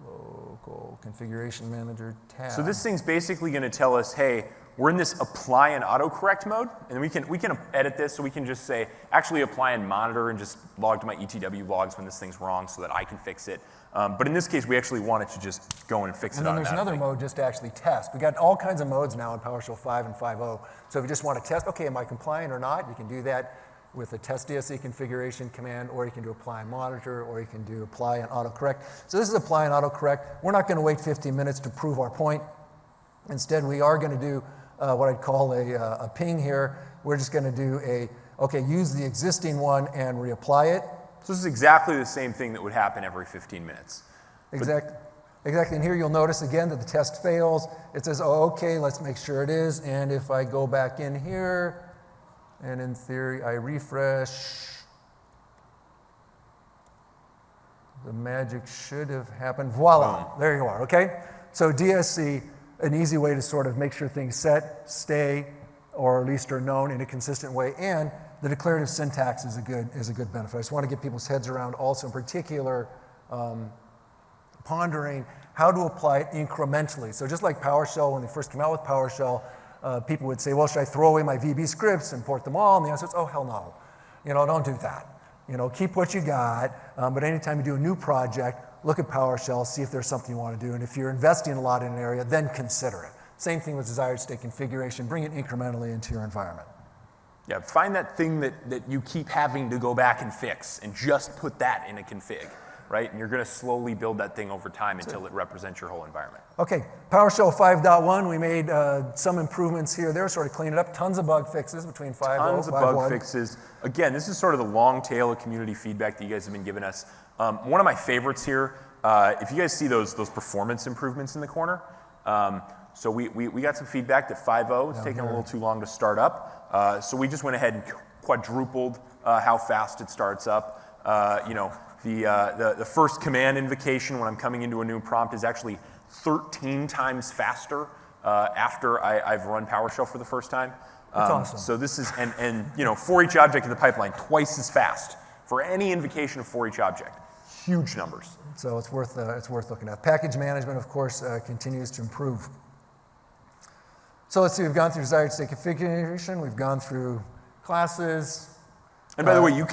local configuration manager tab. So this thing's basically going to tell us, hey, we're in this apply and autocorrect mode, and we can edit this, so we can just say, actually apply and monitor and just log to my ETW logs when this thing's wrong so that I can fix it. But in this case, we actually want it to just go in and fix it And then there's automatically. another mode just to actually test. We got all kinds of modes now in PowerShell 5 and 5.0. So if you just want to test, okay, am I compliant or not, you can do that with a test DSC configuration command, or you can do apply and monitor, or you can do apply and autocorrect. So this is apply and autocorrect. We're not going to wait 15 minutes to prove our point. Instead, we are going to do what I'd call a ping here. We're just going to do okay, use the existing one and reapply it. So this is exactly the same thing that would happen every 15 minutes. Exactly. And here you'll notice again that the test fails. It says, oh, okay, let's make sure it is. And if I go back in here, and in theory, I refresh, the magic should have happened. Voila, Boom. There you are, okay? So DSC, an easy way to sort of make sure things set, stay, or at least are known in a consistent way, and the declarative syntax is a good benefit. I just want to get people's heads around also in particular pondering how to apply it incrementally. So just like PowerShell, when they first came out with PowerShell, people would say, well, should I throw away my VB scripts and port them all? And the answer is, oh, hell no. Don't do that. Keep what you got, but anytime you do a new project, look at PowerShell, see if there's something you want to do, and if you're investing a lot in an area, then consider it. Same thing with desired state configuration, bring it incrementally into your environment. Yeah, find that thing that you keep having to go back and fix, and just put that in a config, right? And you're going to slowly build that thing over time until it represents your whole environment. Okay, PowerShell 5.1, we made some improvements here. There, sort of cleaned it up. Tons of bug fixes between 5.0 and 5.1. Tons of bug fixes. Again, this is sort of the long tail of community feedback that you guys have been giving us. One of my favorites here, if you guys see those performance improvements in the corner, so we got some feedback that 5.0 is taking a little too long to start up. So we just went ahead and quadrupled how fast it starts up. The first command invocation when I'm coming into a new prompt is actually 13 times faster after I've run PowerShell for the first time. That's awesome. So this is, and for each object in the pipeline, twice as fast for any invocation of for each object. Huge numbers. So it's worth looking at. Package management, of course, continues to improve. So let's see, we've gone through desired state configuration, we've gone through classes. And by the way, you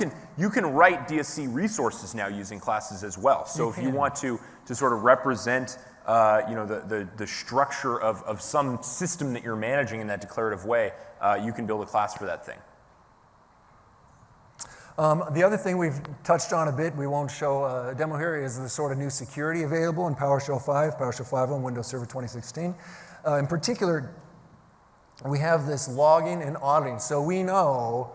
can write DSC resources now using classes as well. So if you want to sort of represent the structure of some system that you're managing in that declarative way, you can build a class for that thing. The other thing we've touched on a bit, we won't show a demo here, is the sort of new security available in PowerShell 5, PowerShell 5 on Windows Server 2016. In particular, we have this logging and auditing, so we know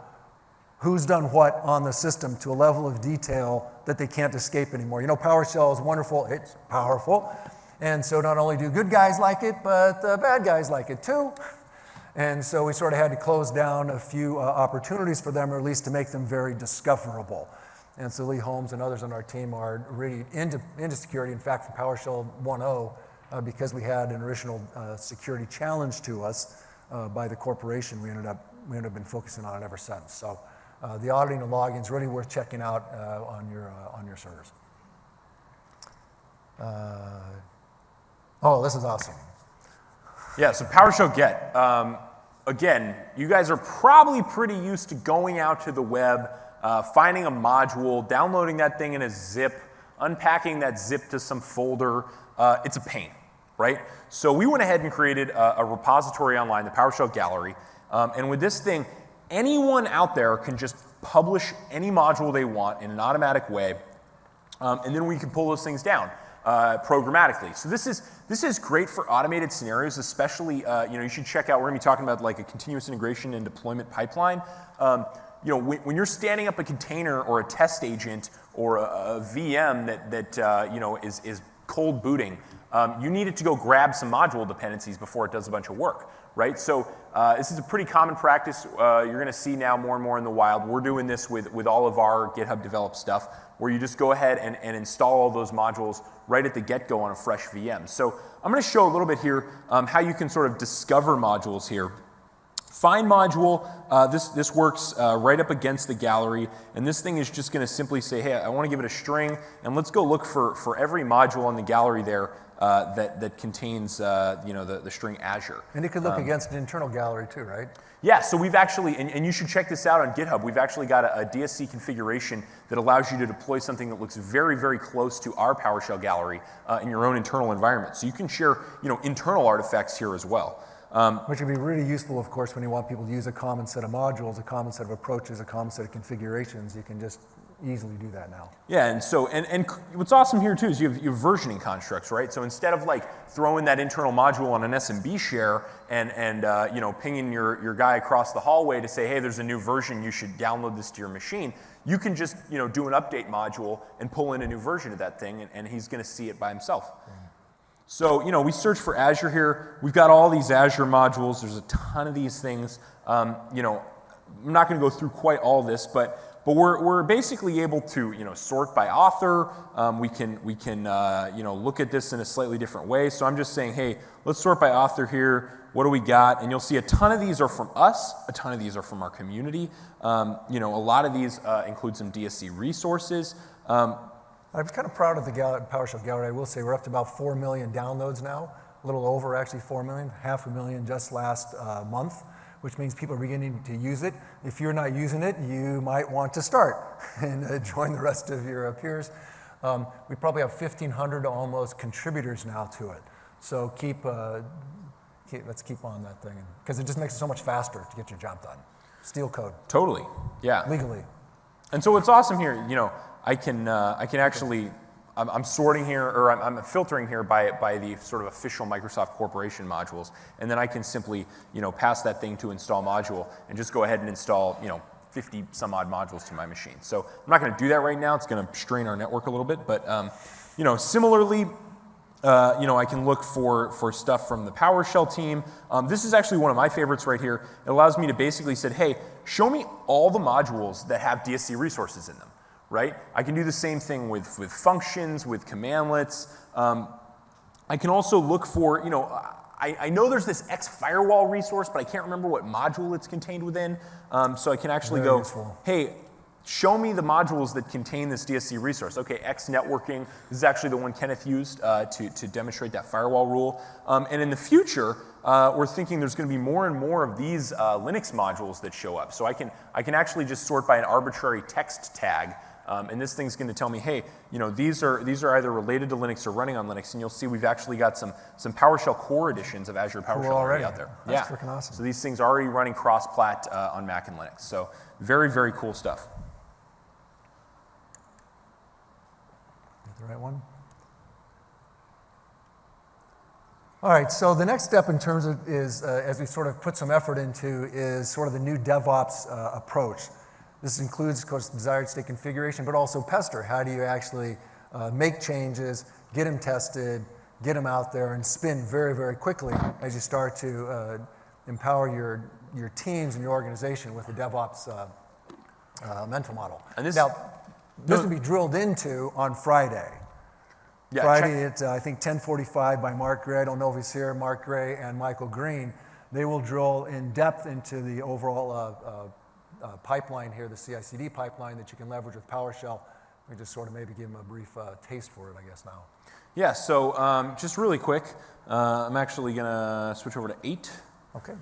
who's done what on the system to a level of detail that they can't escape anymore. PowerShell is wonderful, it's powerful, and so not only do good guys like it, but bad guys like it too. And so we sort of had to close down a few opportunities for them, or at least to make them very discoverable. And so Lee Holmes and others on our team are really into security. In fact, for PowerShell 1.0, because we had an original security challenge to us by the corporation, we ended up been focusing on it ever since. So the auditing and logging is really worth checking out on your servers. Oh, this is awesome. Yeah, so PowerShell Get. Again, you guys are probably pretty used to going out to the web, finding a module, downloading that thing in a zip, unpacking that zip to some folder. It's a pain, right? So we went ahead and created a repository online, the PowerShell Gallery. And with this thing, anyone out there can just publish any module they want in an automatic way, and then we can pull those things down programmatically. So this is great for automated scenarios, especially you should check out. We're going to be talking about like a continuous integration and deployment pipeline. When you're standing up a container or a test agent or a VM that is cold booting, you need it to go grab some module dependencies before it does a bunch of work, right? So this is a pretty common practice you're going to see now more and more in the wild. We're doing this with all of our GitHub developed stuff, where you just go ahead and install all those modules right at the get-go on a fresh VM. So I'm going to show a little bit here how you can sort of discover modules here. Find module, this works right up against the gallery, and this thing is just going to simply say, hey, I want to give it a string, and let's go look for every module on the gallery there that contains the string Azure. And it could look against an internal gallery too, right? Yeah, so we've actually, and you should check this out on GitHub, we've actually got a DSC configuration that allows you to deploy something that looks very, very close to our PowerShell gallery in your own internal environment. So you can share internal artifacts here as well. Which would be really useful, of course, when you want people to use a common set of modules, a common set of approaches, a common set of configurations. You can just easily do that now. Yeah, and so, and what's awesome here too is you have versioning constructs, right? So instead of like throwing that internal module on an SMB share and pinging your guy across the hallway to say, hey, there's a new version, you should download this to your machine, you can just do an update module and pull in a new version of that thing, and he's going to see it by himself. So, we search for Azure here. We've got all these Azure modules. There's a ton of these things. I'm not going to go through quite all this, but we're basically able to, sort by author. We can look at this in a slightly different way. So I'm just saying, hey, let's sort by author here. What do we got? And you'll see a ton of these are from us. A ton of these are from our community. A lot of these include some DSC resources. I'm kind of proud of the PowerShell gallery. I will say we're up to about 4 million downloads now, a little over actually 4 million, 500,000 just last month, which means people are beginning to use it. If you're not using it, you might want to start and join the rest of your peers. We probably have 1,500 almost contributors now to it. So let's keep on that thing, because it just makes it so much faster to get your job done. Steal code. Totally, yeah. Legally. And so what's awesome here, I can actually, I'm sorting here, or I'm filtering here by the sort of official Microsoft Corporation modules, and then I can simply, pass that thing to install module and just go ahead and install, 50 some odd modules to my machine. So I'm not going to do that right now. It's going to strain our network a little bit, but similarly, I can look for stuff from the PowerShell team. This is actually one of my favorites right here. It allows me to basically say, hey, show me all the modules that have DSC resources in them. Right? I can do the same thing with functions, with commandlets. I can also look for, I know there's this X firewall resource, but I can't remember what module it's contained within. So I can actually go, hey, show me the modules that contain this DSC resource. Okay, X networking, this is actually the one Kenneth used to demonstrate that firewall rule. And in the future, we're thinking there's going to be more and more of these Linux modules that show up. So I can actually just sort by an arbitrary text tag. And this thing's going to tell me, hey, these are either related to Linux or running on Linux, and you'll see we've actually got some PowerShell core editions of Azure PowerShell already out there. That's freaking awesome. So these things are already running cross-plat on Mac and Linux. So very, very cool stuff. Is the right one? All right, so the next step in terms of is, as we sort of put some effort into, is sort of the new DevOps approach. This includes, of course, desired state configuration, but also pester. How do you actually make changes, get them tested, get them out there, and spin very, very quickly as you start to empower your teams and your organization with the DevOps mental model. And this will be drilled into on Friday. Yeah, Friday at, I think, 10:45 by Mark Gray. I don't know if he's here. Mark Gray and Michael Green. They will drill in depth into the overall pipeline here, the CI/CD pipeline that you can leverage with PowerShell. We just sort of maybe give them a brief taste for it, I guess, now. Yeah, so just really quick, I'm actually going to switch over to 8. Okay.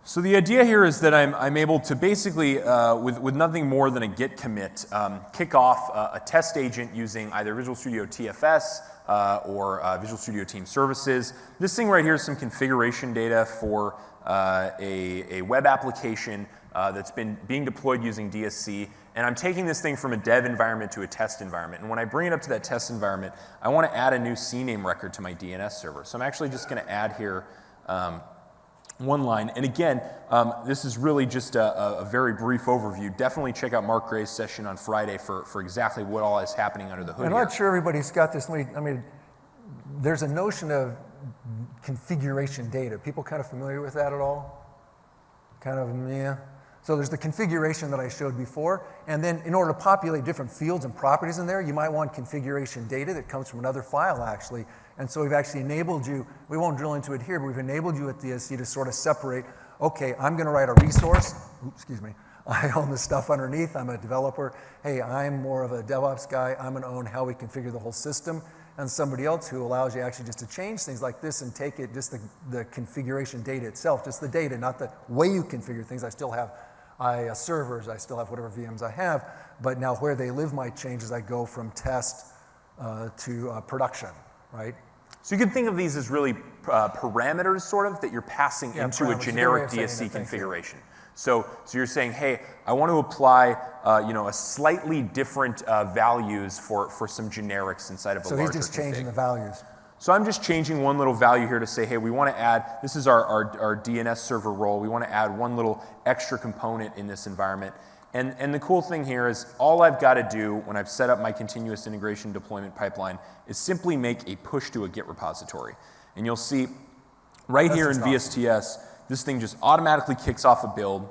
So the idea here is that I'm able to basically, with nothing more than a git commit, kick off a test agent using either Visual Studio TFS or Visual Studio Team Services. This thing right here is some configuration data for a web application that's being deployed using DSC, and I'm taking this thing from a dev environment to a test environment. And when I bring it up to that test environment, I want to add a new CNAME record to my DNS server. So I'm actually just going to add here one line. And again, this is really just a very brief overview. Definitely check out Mark Gray's session on Friday for exactly what all is happening under the hood. I'm not sure everybody's got this. I mean, there's a notion of configuration data. People kind of familiar with that at all? Kind of, yeah. So there's the configuration that I showed before, and then in order to populate different fields and properties in there, you might want configuration data that comes from another file, actually. And so we've actually enabled you, we won't drill into it here, but we've enabled you at DSC to sort of separate, okay, I'm going to write a resource. Oops, excuse me. I own the stuff underneath. I'm a developer. Hey, I'm more of a DevOps guy. I'm going to own how we configure the whole system. and somebody else who allows you actually just to change things like this and take it, just the configuration data itself, just the data, not the way you configure things. I still have servers, I still have whatever VMs I have, but now where they live might change as I go from test to production, right? So you can think of these as really parameters, sort of, that you're passing into a generic DSC configuration. So you're saying, hey, I want to apply, a slightly different values for some generics inside of a larger config. So he's just changing the values. So I'm just changing one little value here to say, hey, we want to add, this is our DNS server role, we want to add one little extra component in this environment. And the cool thing here is all I've got to do when I've set up my continuous integration deployment pipeline is simply make a push to a Git repository. And you'll see right here in VSTS, this thing just automatically kicks off a build.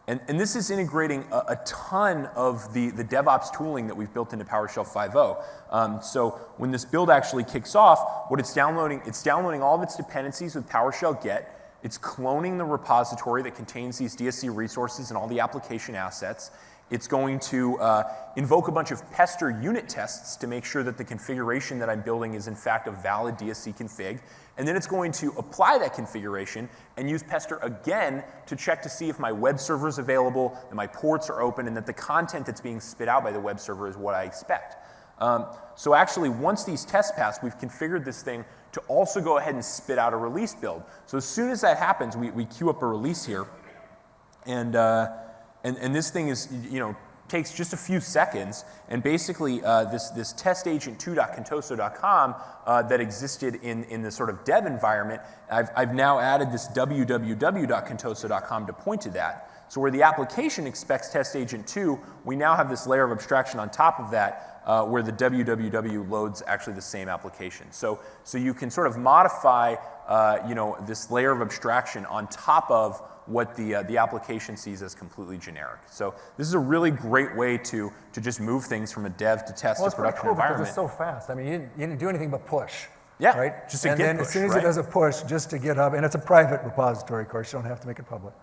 And this is integrating a ton of the DevOps tooling that we've built into PowerShell 5.0. So when this build actually kicks off, what it's downloading all of its dependencies with PowerShell Get. It's cloning the repository that contains these DSC resources and all the application assets. It's going to invoke a bunch of pester unit tests to make sure that the configuration that I'm building is in fact a valid DSC config. And then it's going to apply that configuration and use pester again to check to see if my web server is available, that my ports are open, and that the content that's being spit out by the web server is what I expect. So actually, once these tests pass, we've configured this thing to also go ahead and spit out a release build. So as soon as that happens, we queue up a release here, and this thing is, takes just a few seconds, and basically this test agent 2.contoso.com that existed in the sort of dev environment, I've now added this www.contoso.com to point to that. So where the application expects test agent 2, we now have this layer of abstraction on top of that where the www loads actually the same application. So you can sort of modify this layer of abstraction on top of what the application sees as completely generic. So this is a really great way to just move things from a dev to test to production environment. It's so fast. I mean, you didn't do anything but push. Yeah, right? just a and Git then push, as soon as right? it does a push, just to GitHub, and it's a private repository, of course, you don't have to make it public.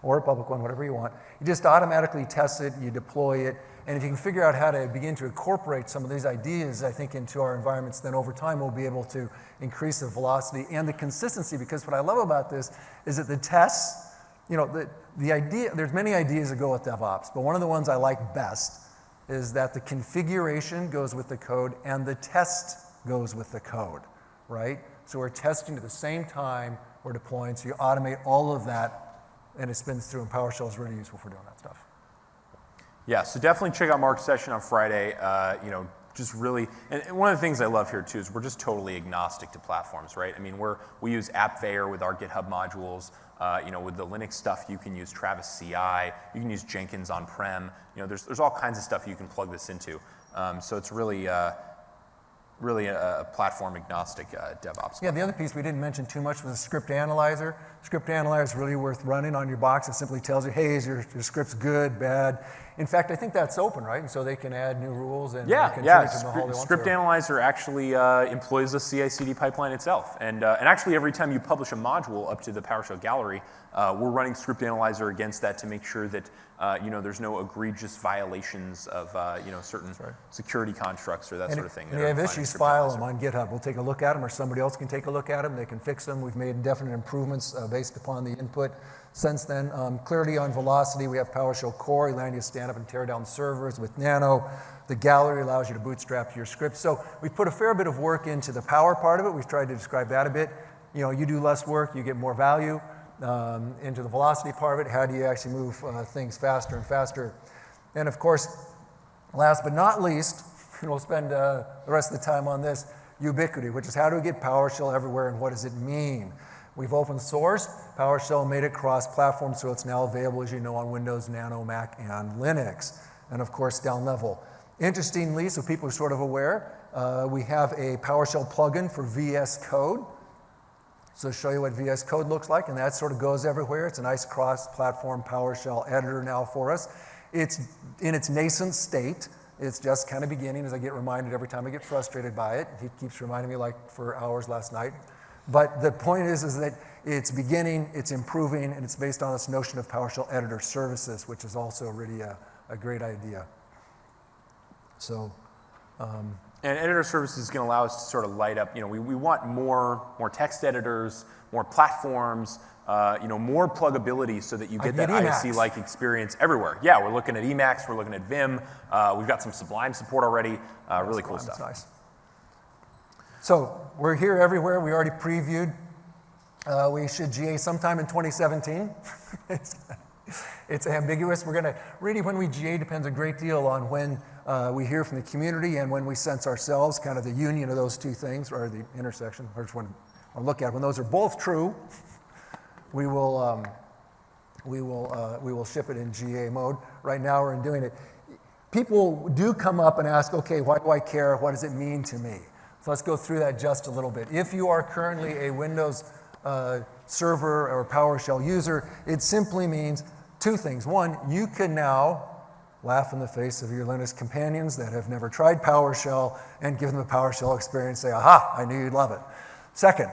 Or a public one, whatever you want. You just automatically test it, you deploy it, and if you can figure out how to begin to incorporate some of these ideas, I think, into our environments, then over time we'll be able to increase the velocity and the consistency, because what I love about this is that the tests, the idea, there's many ideas that go with DevOps, but one of the ones I like best is that the configuration goes with the code and the test goes with the code, right? So we're testing at the same time we're deploying, so you automate all of that, and it spins through, and PowerShell is really useful for doing that stuff. Yeah, so definitely check out Mark's session on Friday. Just really, and one of the things I love here too is we're just totally agnostic to platforms, right? I mean, we use AppVeyor with our GitHub modules. With the Linux stuff, you can use Travis CI. You can use Jenkins on-prem. There's all kinds of stuff you can plug this into. So it's really a platform agnostic DevOps. Yeah, the other piece we didn't mention too much was the script analyzer. Script analyzer is really worth running on your box. It simply tells you, hey, is your script's good, bad? In fact, I think that's open, right? And so they can add new rules and contribute to the whole. Script analyzer actually employs the CI/CD pipeline itself, and actually every time you publish a module up to the PowerShell gallery, we're running script analyzer against that to make sure that there's no egregious violations of certain security constructs or that sort of thing. If you have issues, file them on GitHub. We'll take a look at them, or somebody else can take a look at them. They can fix them. We've made definite improvements based upon the input since then. Clearly on velocity, we have PowerShell Core, allowing you to stand up and tear down servers with Nano. The gallery allows you to bootstrap your scripts. So we've put a fair bit of work into the power part of it. We've tried to describe that a bit. You do less work, you get more value. Into the velocity part of it, how do you actually move things faster and faster? And of course, last but not least, and we'll spend the rest of the time on this, ubiquity, which is how do we get PowerShell everywhere and what does it mean? We've open sourced PowerShell, made it cross-platform, so it's now available, as you know, on Windows, Nano, Mac, and Linux. And of course, down level. Interestingly, so people are sort of aware, we have a PowerShell plugin for VS Code. So I'll show you what VS Code looks like, and that sort of goes everywhere. It's a nice cross-platform PowerShell editor now for us. It's in its nascent state. It's just kind of beginning, as I get reminded every time I get frustrated by it. He keeps reminding me like for hours last night. But the point is that it's beginning, it's improving, and it's based on this notion of PowerShell editor services, which is also really a great idea. So And editor services is going to allow us to sort of light up, we want more text editors, more platforms, more pluggability so that you get that ISC-like experience everywhere. Yeah, we're looking at Emacs, we're looking at Vim, we've got some Sublime support already, really cool stuff. Nice. So we're here everywhere. We already previewed. We should GA sometime in 2017. It's ambiguous. We're going to, really when we GA depends a great deal on when we hear from the community and when we sense ourselves, kind of the union of those two things, or the intersection, or just want to look at. When those are both true, we will ship it in GA mode. Right now we're doing it. People do come up and ask, okay, why do I care? What does it mean to me? So let's go through that just a little bit. If you are currently a Windows server or PowerShell user, it simply means two things. One, you can now laugh in the face of your Linux companions that have never tried PowerShell and give them a PowerShell experience, say, aha, I knew you'd love it. Second,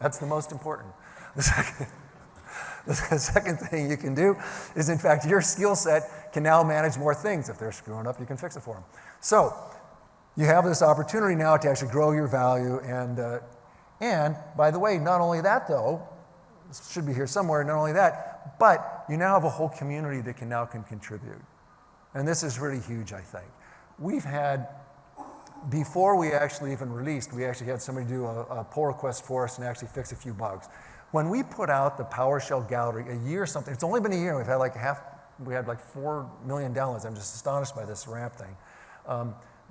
that's the most important. The second thing you can do is, in fact, your skill set can now manage more things. If they're screwing up, you can fix it for them. So you have this opportunity now to actually grow your value. And by the way, not only that, though, this should be here somewhere, not only that, but you now have a whole community that can contribute. And this is really huge, I think. We've had, before we actually even released, we actually had somebody do a pull request for us and actually fix a few bugs. When we put out the PowerShell gallery a year or something, it's only been a year, we've had we had like 4 million downloads. I'm just astonished by this ramp thing.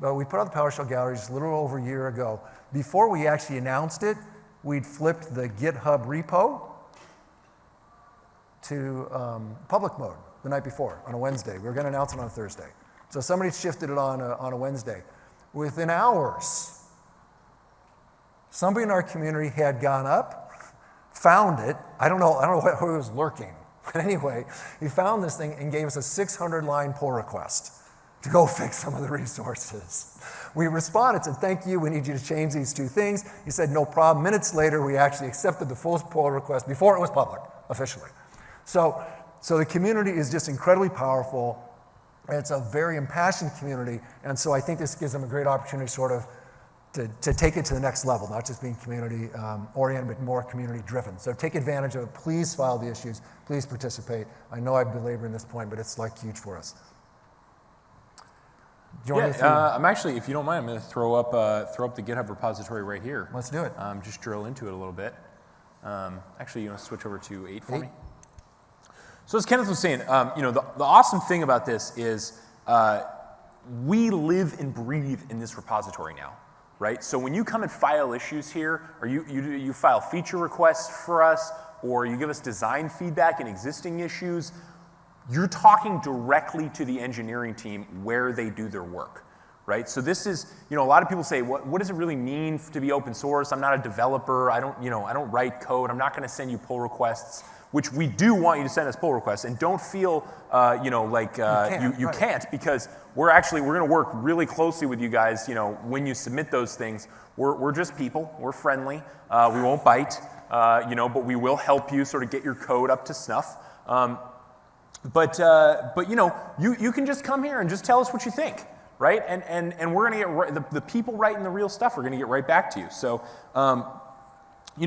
But we put out the PowerShell gallery just a little over a year ago. Before we actually announced it, we'd flipped the GitHub repo to public mode the night before on a Wednesday. We were going to announce it on a Thursday. So somebody shifted it on a Wednesday. Within hours, somebody in our community had gone up, found it. I don't know who was lurking. But anyway, he found this thing and gave us a 600-line pull request to go fix some of the resources. We responded, said, thank you, we need you to change these two things. He said, no problem. Minutes later, we actually accepted the full pull request before it was public, officially. So the community is just incredibly powerful. It's a very impassioned community, and so I think this gives them a great opportunity sort of to take it to the next level, not just being community oriented, but more community driven. So take advantage of it. Please file the issues. Please participate. I know I'm belaboring this point, but it's like huge for us. I'm actually, if you don't mind, I'm going to throw up the GitHub repository right here. Let's do it. Just drill into it a little bit. Actually, you want to switch over to 8 for me? So as Kenneth was saying, the awesome thing about this is we live and breathe in this repository now, right? So when you come and file issues here, or you file feature requests for us, or you give us design feedback in existing issues, you're talking directly to the engineering team where they do their work, right? So this is, a lot of people say, what does it really mean to be open source? I'm not a developer. I don't write code. I'm not going to send you pull requests, which we do want you to send us pull requests. And don't feel, you can't, because we're going to work really closely with you guys, when you submit those things. We're just people. We're friendly. We won't bite, but we will help you sort of get your code up to snuff. But you can just come here and just tell us what you think, right? And we're going to get the people writing the real stuff are going to get right back to you. So,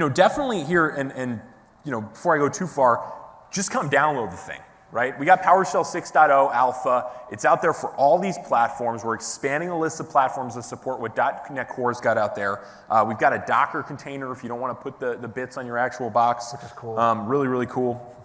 definitely here and before I go too far, just come download the thing, right? We got PowerShell 6.0 alpha. It's out there for all these platforms. We're expanding the list of platforms that support what .NET Core's got out there. We've got a Docker container if you don't want to put the bits on your actual box. Which is cool. Really, really cool.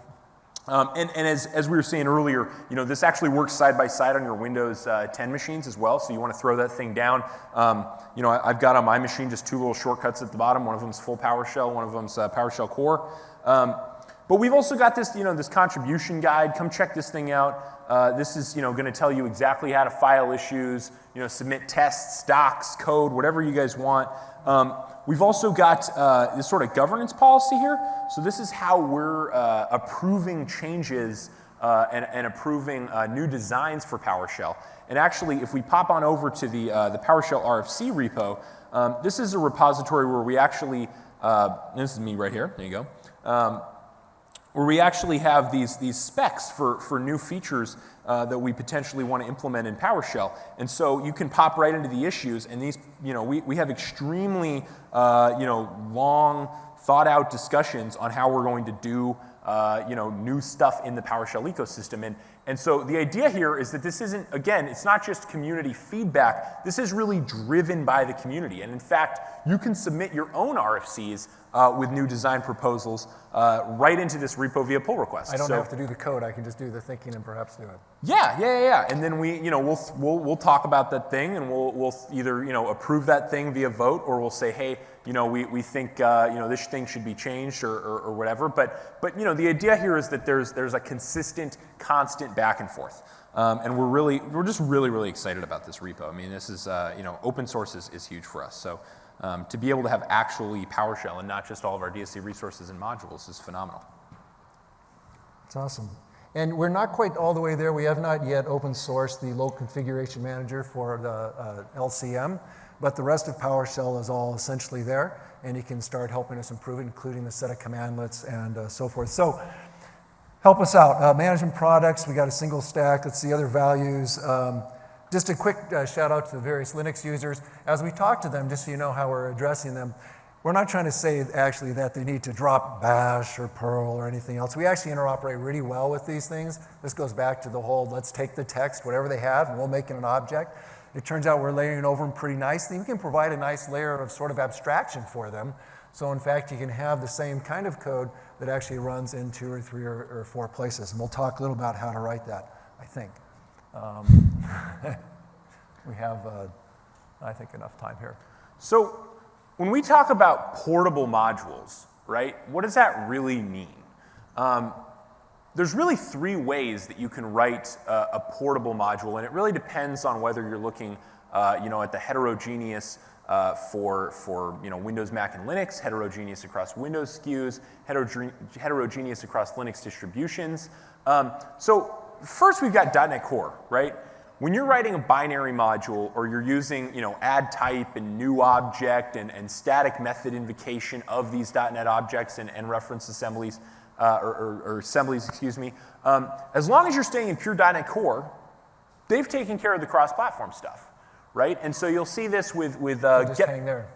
And as we were saying earlier, this actually works side by side on your Windows 10 machines as well. So you want to throw that thing down. I've got on my machine just two little shortcuts at the bottom. One of them's full PowerShell. One of them's PowerShell Core. But we've also got this, this contribution guide. Come check this thing out. This is, going to tell you exactly how to file issues. Submit tests, docs, code, whatever you guys want. We've also got this sort of governance policy here. So this is how we're approving changes and approving new designs for PowerShell. And actually, if we pop on over to the PowerShell RFC repo, this is a repository where we actually, this is me right here, there you go, where we actually have these specs for new features that we potentially want to implement in PowerShell. And so you can pop right into the issues, and these, we have extremely, long, thought out discussions on how we're going to do, new stuff in the PowerShell ecosystem. And so the idea here is that this isn't, again, it's not just community feedback. This is really driven by the community. And in fact, you can submit your own RFCs with new design proposals right into this repo via pull request. I don't have to do the code. I can just do the thinking and perhaps do it. Yeah. And then we'll talk about that thing, and we'll either approve that thing via vote, or we'll say, hey, we think this thing should be changed or whatever. But the idea here is that there's a consistent, constant back and forth. And we're just really excited about this repo. I mean, this is open source is huge for us. So to be able to have actually PowerShell and not just all of our DSC resources and modules is phenomenal. It's awesome. And we're not quite all the way there. We have not yet open sourced the local configuration manager for the LCM, but the rest of PowerShell is all essentially there, and you can start helping us improve it, including the set of commandlets and so forth. So help us out. Management products, we got a single stack. Let's see other values. Just a quick shout out to the various Linux users. As we talk to them, just so you know how we're addressing them, we're not trying to say actually that they need to drop Bash or Perl or anything else. We actually interoperate really well with these things. This goes back to the whole, let's take the text, whatever they have, and we'll make it an object. It turns out we're layering over them pretty nicely. We can provide a nice layer of sort of abstraction for them. So in fact, you can have the same kind of code that actually runs in 2 or 3 or 4 places. And we'll talk a little about how to write that, I think. We have, I think, enough time here. So when we talk about portable modules, right, what does that really mean? There's really 3 ways that you can write a portable module, and it really depends on whether you're looking at the heterogeneous for Windows, Mac, and Linux, heterogeneous across Windows SKUs, heterogeneous across Linux distributions. So first we've got .NET Core, right? When you're writing a binary module, or you're using add type and new object and static method invocation of these .NET objects and reference assemblies, or assemblies, excuse me, as long as you're staying in pure .NET Core, they've taken care of the cross-platform stuff, right? And so you'll see this with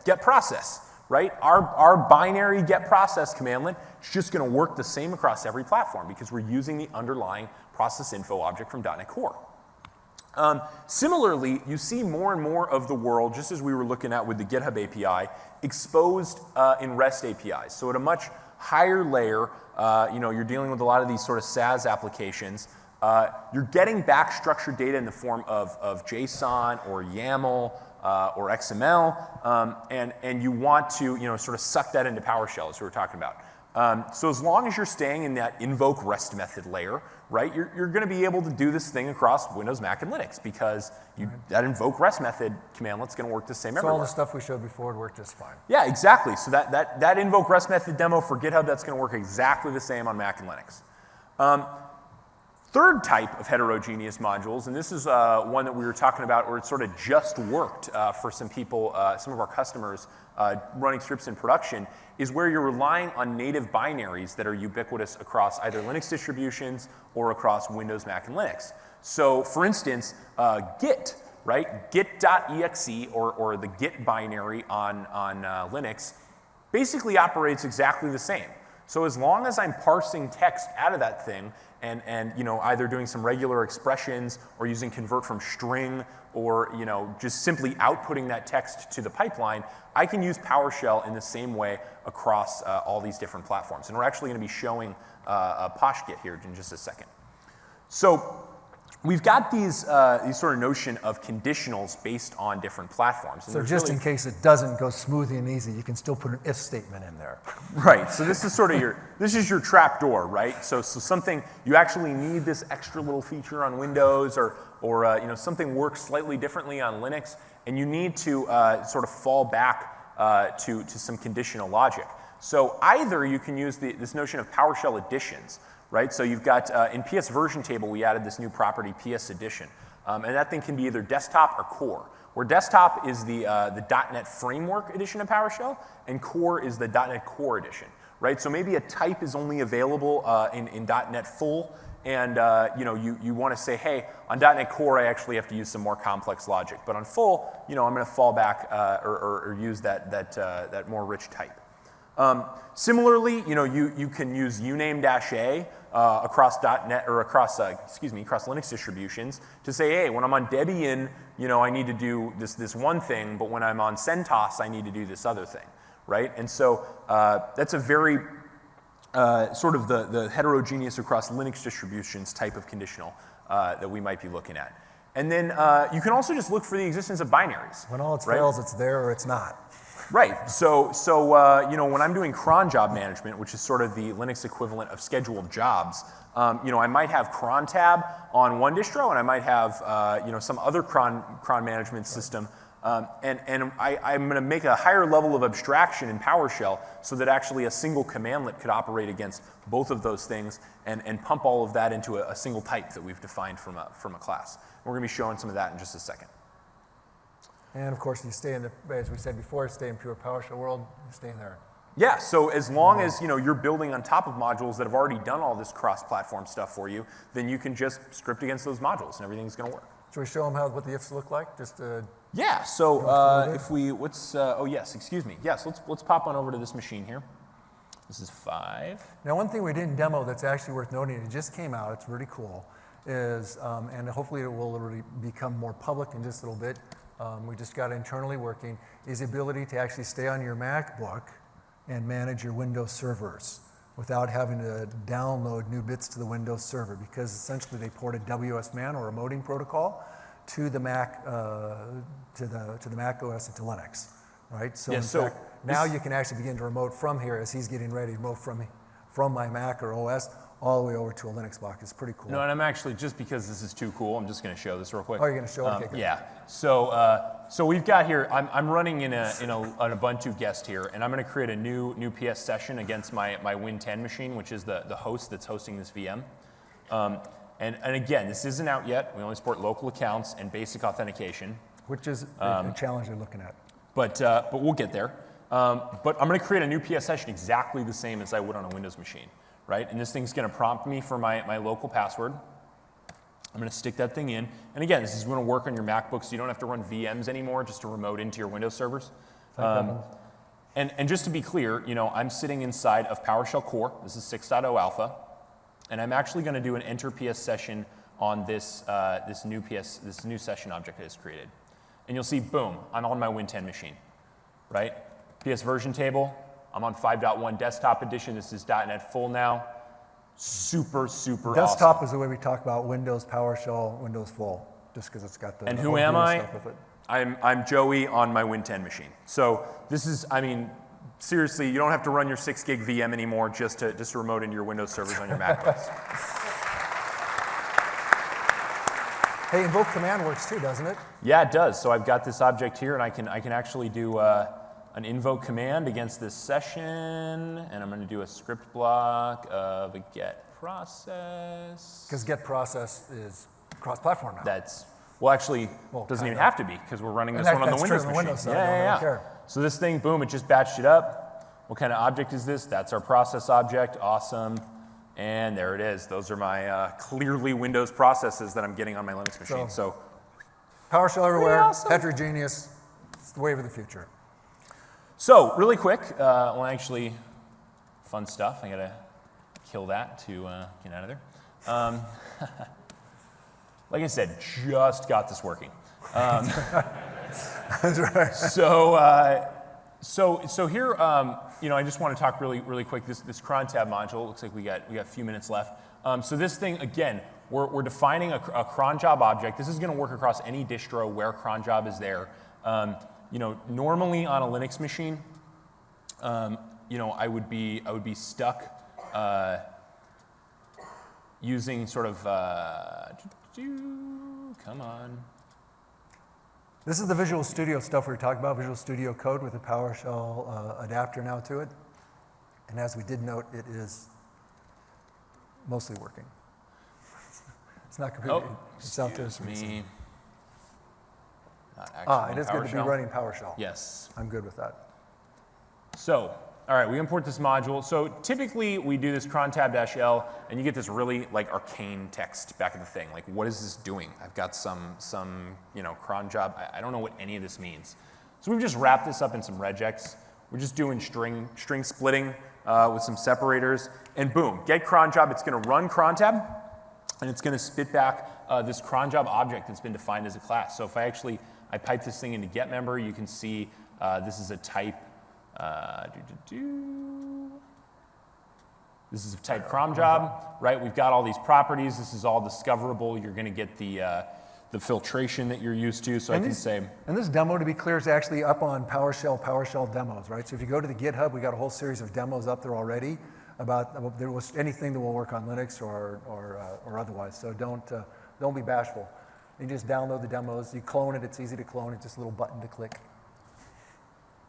get process, right? Our binary get process commandlet is just going to work the same across every platform because we're using the underlying process info object from .NET Core. Similarly, you see more and more of the world, just as we were looking at with the GitHub API, exposed in REST APIs. So at a much higher layer, you're dealing with a lot of these sort of SaaS applications. You're getting back structured data in the form of JSON or YAML or XML, and you want to sort of suck that into PowerShell, as we were talking about. So as long as you're staying in that invoke REST method layer, right, you're going to be able to do this thing across Windows, Mac, and Linux because that invoke REST method commandlet's going to work the same everywhere. So all the stuff we showed before would work just fine. Yeah, exactly. So that invoke REST method demo for GitHub, that's going to work exactly the same on Mac and Linux. Third type of heterogeneous modules, and this is one that we were talking about where it sort of just worked for some people, some of our customers running scripts in production, is where you're relying on native binaries that are ubiquitous across either Linux distributions or across Windows, Mac, and Linux. So for instance, Git, right? Git.exe or the Git binary on Linux basically operates exactly the same. So as long as I'm parsing text out of that thing and either doing some regular expressions or using convert from string or just simply outputting that text to the pipeline, I can use PowerShell in the same way across all these different platforms. And we're actually going to be showing a PoshGit here in just a second. So we've got these sort of notion of conditionals based on different platforms. And so just in case it doesn't go smoothly and easy, you can still put an if statement in there. Right. So this is sort of your trap door, right? So something you actually need this extra little feature on Windows, or something works slightly differently on Linux, and you need to sort of fall back to some conditional logic. So either you can use this notion of PowerShell additions. Right, so you've got, in PS version table, we added this new property, PS Edition. And that thing can be either desktop or core, where desktop is the .NET Framework edition of PowerShell, and core is the .NET Core edition. right? So maybe a type is only available in .NET Full, and you want to say, hey, on .NET Core, I actually have to use some more complex logic. But on Full, I'm going to fall back or use that more rich type. Similarly, you can use uname-a across .NET or across Linux distributions to say, hey, when I'm on Debian, I need to do this one thing, but when I'm on CentOS, I need to do this other thing, right? And so that's a very sort of the heterogeneous across Linux distributions type of conditional that we might be looking at. And then you can also just look for the existence of binaries. When all its right? fails, it's there or it's not. Right. So when I'm doing cron job management, which is sort of the Linux equivalent of scheduled jobs, I might have cron tab on one distro, and I might have some other cron management system. And I'm going to make a higher level of abstraction in PowerShell so that actually a single commandlet could operate against both of those things and pump all of that into a single type that we've defined from a class. We're going to be showing some of that in just a second. And of course, you stay in the, as we said before, stay in pure PowerShell world, you stay in there. Yeah, so as long as you're building on top of modules that have already done all this cross-platform stuff for you, then you can just script against those modules and everything's going to work. Should we show them what the ifs look like? Just yeah. So if we oh yes, excuse me. Yes, let's pop on over to this machine here. This is 5. Now, one thing we didn't demo that's actually worth noting, it just came out, it's really cool, is, and hopefully it will really become more public in just a little bit, we just got internally working, is the ability to actually stay on your MacBook and manage your Windows servers without having to download new bits to the Windows server, because essentially they ported WSMan or remoting protocol to the Mac, to the Mac OS and to Linux, right? So, in fact, now you can actually begin to remote from here as he's getting ready to remote from my Mac or OS all the way over to a Linux box. It's pretty cool. No, and I'm actually, just because this is too cool, I'm just going to show this real quick. Oh, you're going to show it? Okay, good. Yeah. So we've got here, I'm running in an Ubuntu guest here, and I'm going to create a new PS session against my Win10 machine, which is the host that's hosting this VM. And again, this isn't out yet. We only support local accounts and basic authentication. Which is a challenge you're looking at. But we'll get there. But I'm going to create a new PS session exactly the same as I would on a Windows machine, right? And this thing's going to prompt me for my local password. I'm going to stick that thing in. And again, this is going to work on your MacBook, so you don't have to run VMs anymore just to remote into your Windows servers. And just to be clear, I'm sitting inside of PowerShell Core. This is 6.0 alpha. And I'm actually going to do an enter PS session on this new session object I just created. And you'll see, boom, I'm on my Win10 machine, right? PS version table, I'm on 5.1 desktop edition. This is .NET Full now. Super Desktop awesome. is the way we talk about Windows PowerShell, Windows Full, just because it's got the And who am I? stuff with it. I'm Joey on my Win10 machine. So this is, seriously, you don't have to run your 6 gig VM anymore just to remote into your Windows servers on your Mac OS. Hey, invoke command works too, doesn't it? Yeah, it does. So I've got this object here, and I can actually do an invoke command against this session, and I'm going to do a script block of a get process. Because get process is cross-platform now. Doesn't even have to be, because we're running this one on the Windows machine. Windows side, I don't care. So this thing, boom, it just batched it up. What kind of object is this? That's our process object. Awesome. And there it is. Those are my clearly Windows processes that I'm getting on my Linux machine. So PowerShell everywhere, awesome. heterogeneous. It's the wave of the future. So really quick, fun stuff. I got to kill that to get out of there. Like I said, just got this working. That's right. So here, I just want to talk really quick. This cron tab module looks like we got a few minutes left. So this thing, again, we're defining a cron job object. This is going to work across any distro where cron job is there. Normally on a Linux machine, I would be stuck using sort of come on. This is the Visual Studio stuff we were talking about, Visual Studio Code with a PowerShell adapter now to it. And as we did note, it is mostly working. It's not completely, it's out there. Excuse me. It is good to be running PowerShell. Yes. I'm good with that. So all right, we import this module. So typically we do this cron tab-l, and you get this really like arcane text back at the thing. Like, what is this doing? I've got some cron job. I don't know what any of this means. So we've just wrapped this up in some regex. We're just doing string splitting with some separators, and boom, get cron job. It's going to run cron tab, and it's going to spit back this cron job object that's been defined as a class. So if I pipe this thing into get member, you can see this is a type. This is a type cron job, right? We've got all these properties. This is all discoverable. You're going to get the filtration that you're used to. So I can say. And this demo, to be clear, is actually up on PowerShell demos, right? So if you go to the GitHub, we got a whole series of demos up there already about there was anything that will work on Linux or otherwise. So don't be bashful. You just download the demos. You clone it. It's easy to clone. It's just a little button to click.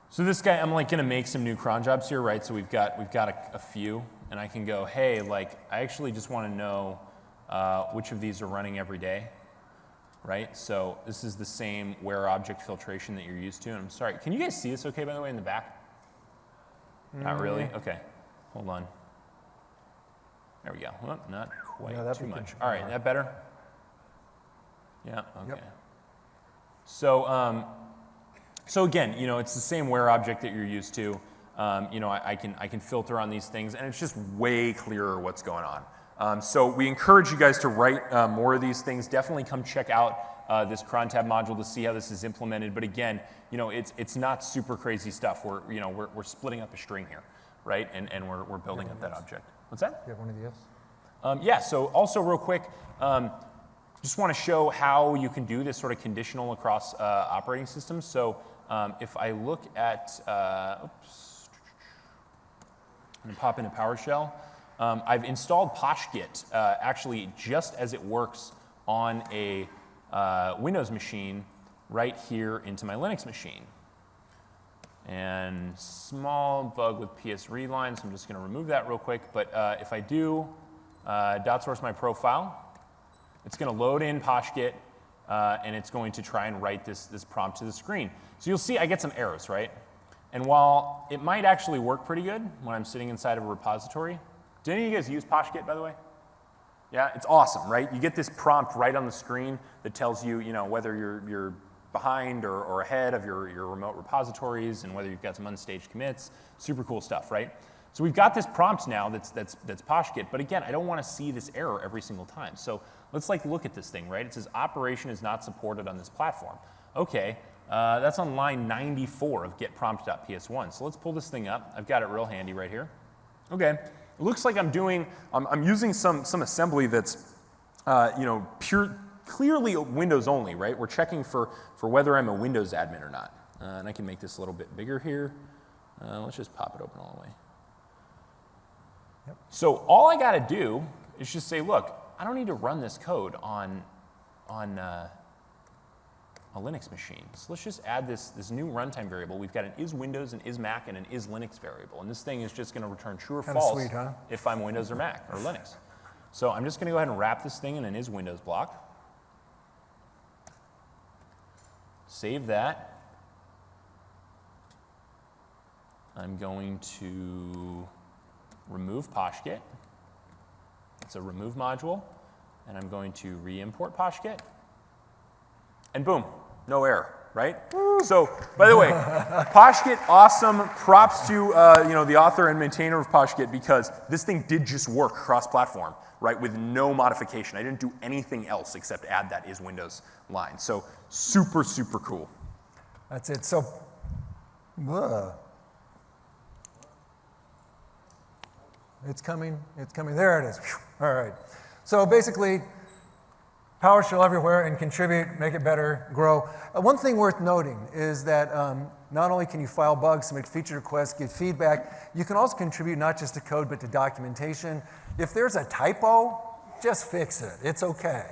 So this guy, I'm like going to make some new cron jobs here, right? So we've got a few, and I can go, hey, like I actually just want to know which of these are running every day, right? So this is the same where object filtration that you're used to. And I'm sorry, can you guys see this okay, by the way, in the back? Not really? Okay, hold on. There we go. Well, not quite too much. All right, that better? Yeah, okay. Yep. So again, it's the same where object that you're used to. I can filter on these things, and it's just way clearer what's going on. So we encourage you guys to write more of these things. Definitely come check out this cron tab module to see how this is implemented. But again, it's not super crazy stuff. We're splitting up a string here, right? And we're building up that object. What's that? Do you have one of the ifs? Yeah. So also real quick. Just want to show how you can do this sort of conditional across operating systems. So if I look at, oops, I'm going to pop into PowerShell. I've installed PoshGit actually just as it works on a Windows machine right here into my Linux machine. And small bug with PS readline, so I'm just going to remove that real quick. But if I do dot source my profile, it's going to load in PoshGit, and it's going to try and write this prompt to the screen. So you'll see I get some errors, right? And while it might actually work pretty good when I'm sitting inside of a repository, do any of you guys use PoshGit, by the way? Yeah, it's awesome, right? You get this prompt right on the screen that tells you, whether you're behind or ahead of your remote repositories and whether you've got some unstaged commits. Super cool stuff, right? So we've got this prompt now that's PoshGit, but again, I don't want to see this error every single time. So let's look at this thing, right? It says operation is not supported on this platform. Okay, that's on line 94 of getPrompt.ps1. So let's pull this thing up. I've got it real handy right here. Okay, it looks like I'm using some assembly that's clearly Windows only, right? We're checking for whether I'm a Windows admin or not. And I can make this a little bit bigger here. Let's just pop it open all the way. Yep. So all I got to do is just say, look, I don't need to run this code on a Linux machine. So let's just add this new runtime variable. We've got an is Windows, an is Mac, and an is Linux variable. And this thing is just going to return true or false sweet, huh? if I'm Windows or Mac or Linux. So I'm just going to go ahead and wrap this thing in an is Windows block. Save that. I'm going to remove PoshGit. It's a remove module. And I'm going to re-import PoshGit. And boom, no error, right? So, by the way, PoshGit, awesome. Props to the author and maintainer of PoshGit, because this thing did just work cross-platform, right, with no modification. I didn't do anything else except add that is Windows line. So super, super cool. That's it. So, it's coming. It's coming. There it is. Whew. All right. So basically, PowerShell everywhere and contribute, make it better, grow. One thing worth noting is that not only can you file bugs, submit feature requests, give feedback, you can also contribute not just to code but to documentation. If there's a typo, just fix it. It's okay.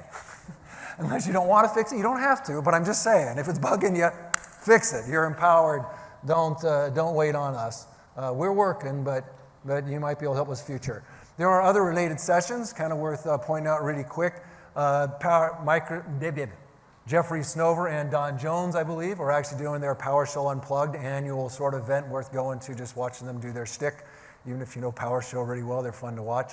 Unless you don't want to fix it, you don't have to, but I'm just saying, if it's bugging you, fix it. You're empowered. Don't wait on us. We're working, but you might be able to help us future. There are other related sessions, kind of worth pointing out really quick. Jeffrey Snover and Don Jones, I believe, are actually doing their PowerShell Unplugged annual sort of event worth going to, just watching them do their shtick. Even if you know PowerShell really well, they're fun to watch.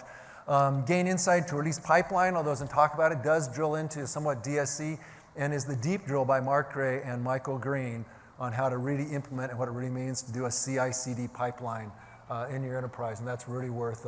Gain insight to release pipeline, although doesn't talk about it, does drill into somewhat DSC, and is the deep drill by Mark Gray and Michael Green on how to really implement and what it really means to do a CI/CD pipeline in your enterprise, and that's really worth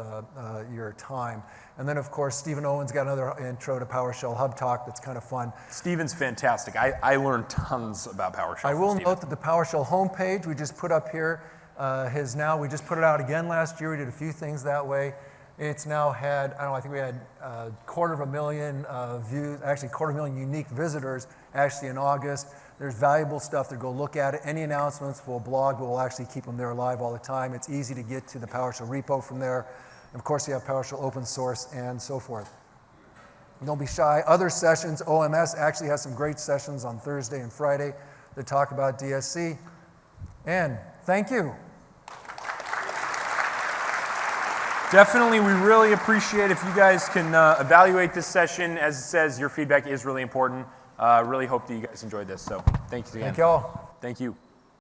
your time. And then, of course, Stephen Owen's got another intro to PowerShell Hub Talk that's kind of fun. Stephen's fantastic. I learned tons about PowerShell. I will note that the PowerShell homepage we just put up here we just put it out again last year. We did a few things that way. It's now had, I think we had 250,000 views, actually 250,000 unique visitors actually in August. There's valuable stuff to go look at it. Any announcements we'll blog, but we'll actually keep them there live all the time. It's easy to get to the PowerShell repo from there. And of course, you have PowerShell open source and so forth. Don't be shy. Other sessions, OMS actually has some great sessions on Thursday and Friday that talk about DSC. And thank you. Definitely, we really appreciate if you guys can evaluate this session. As it says, your feedback is really important. Really hope that you guys enjoyed this. So thank you again. Thank you all. Thank you.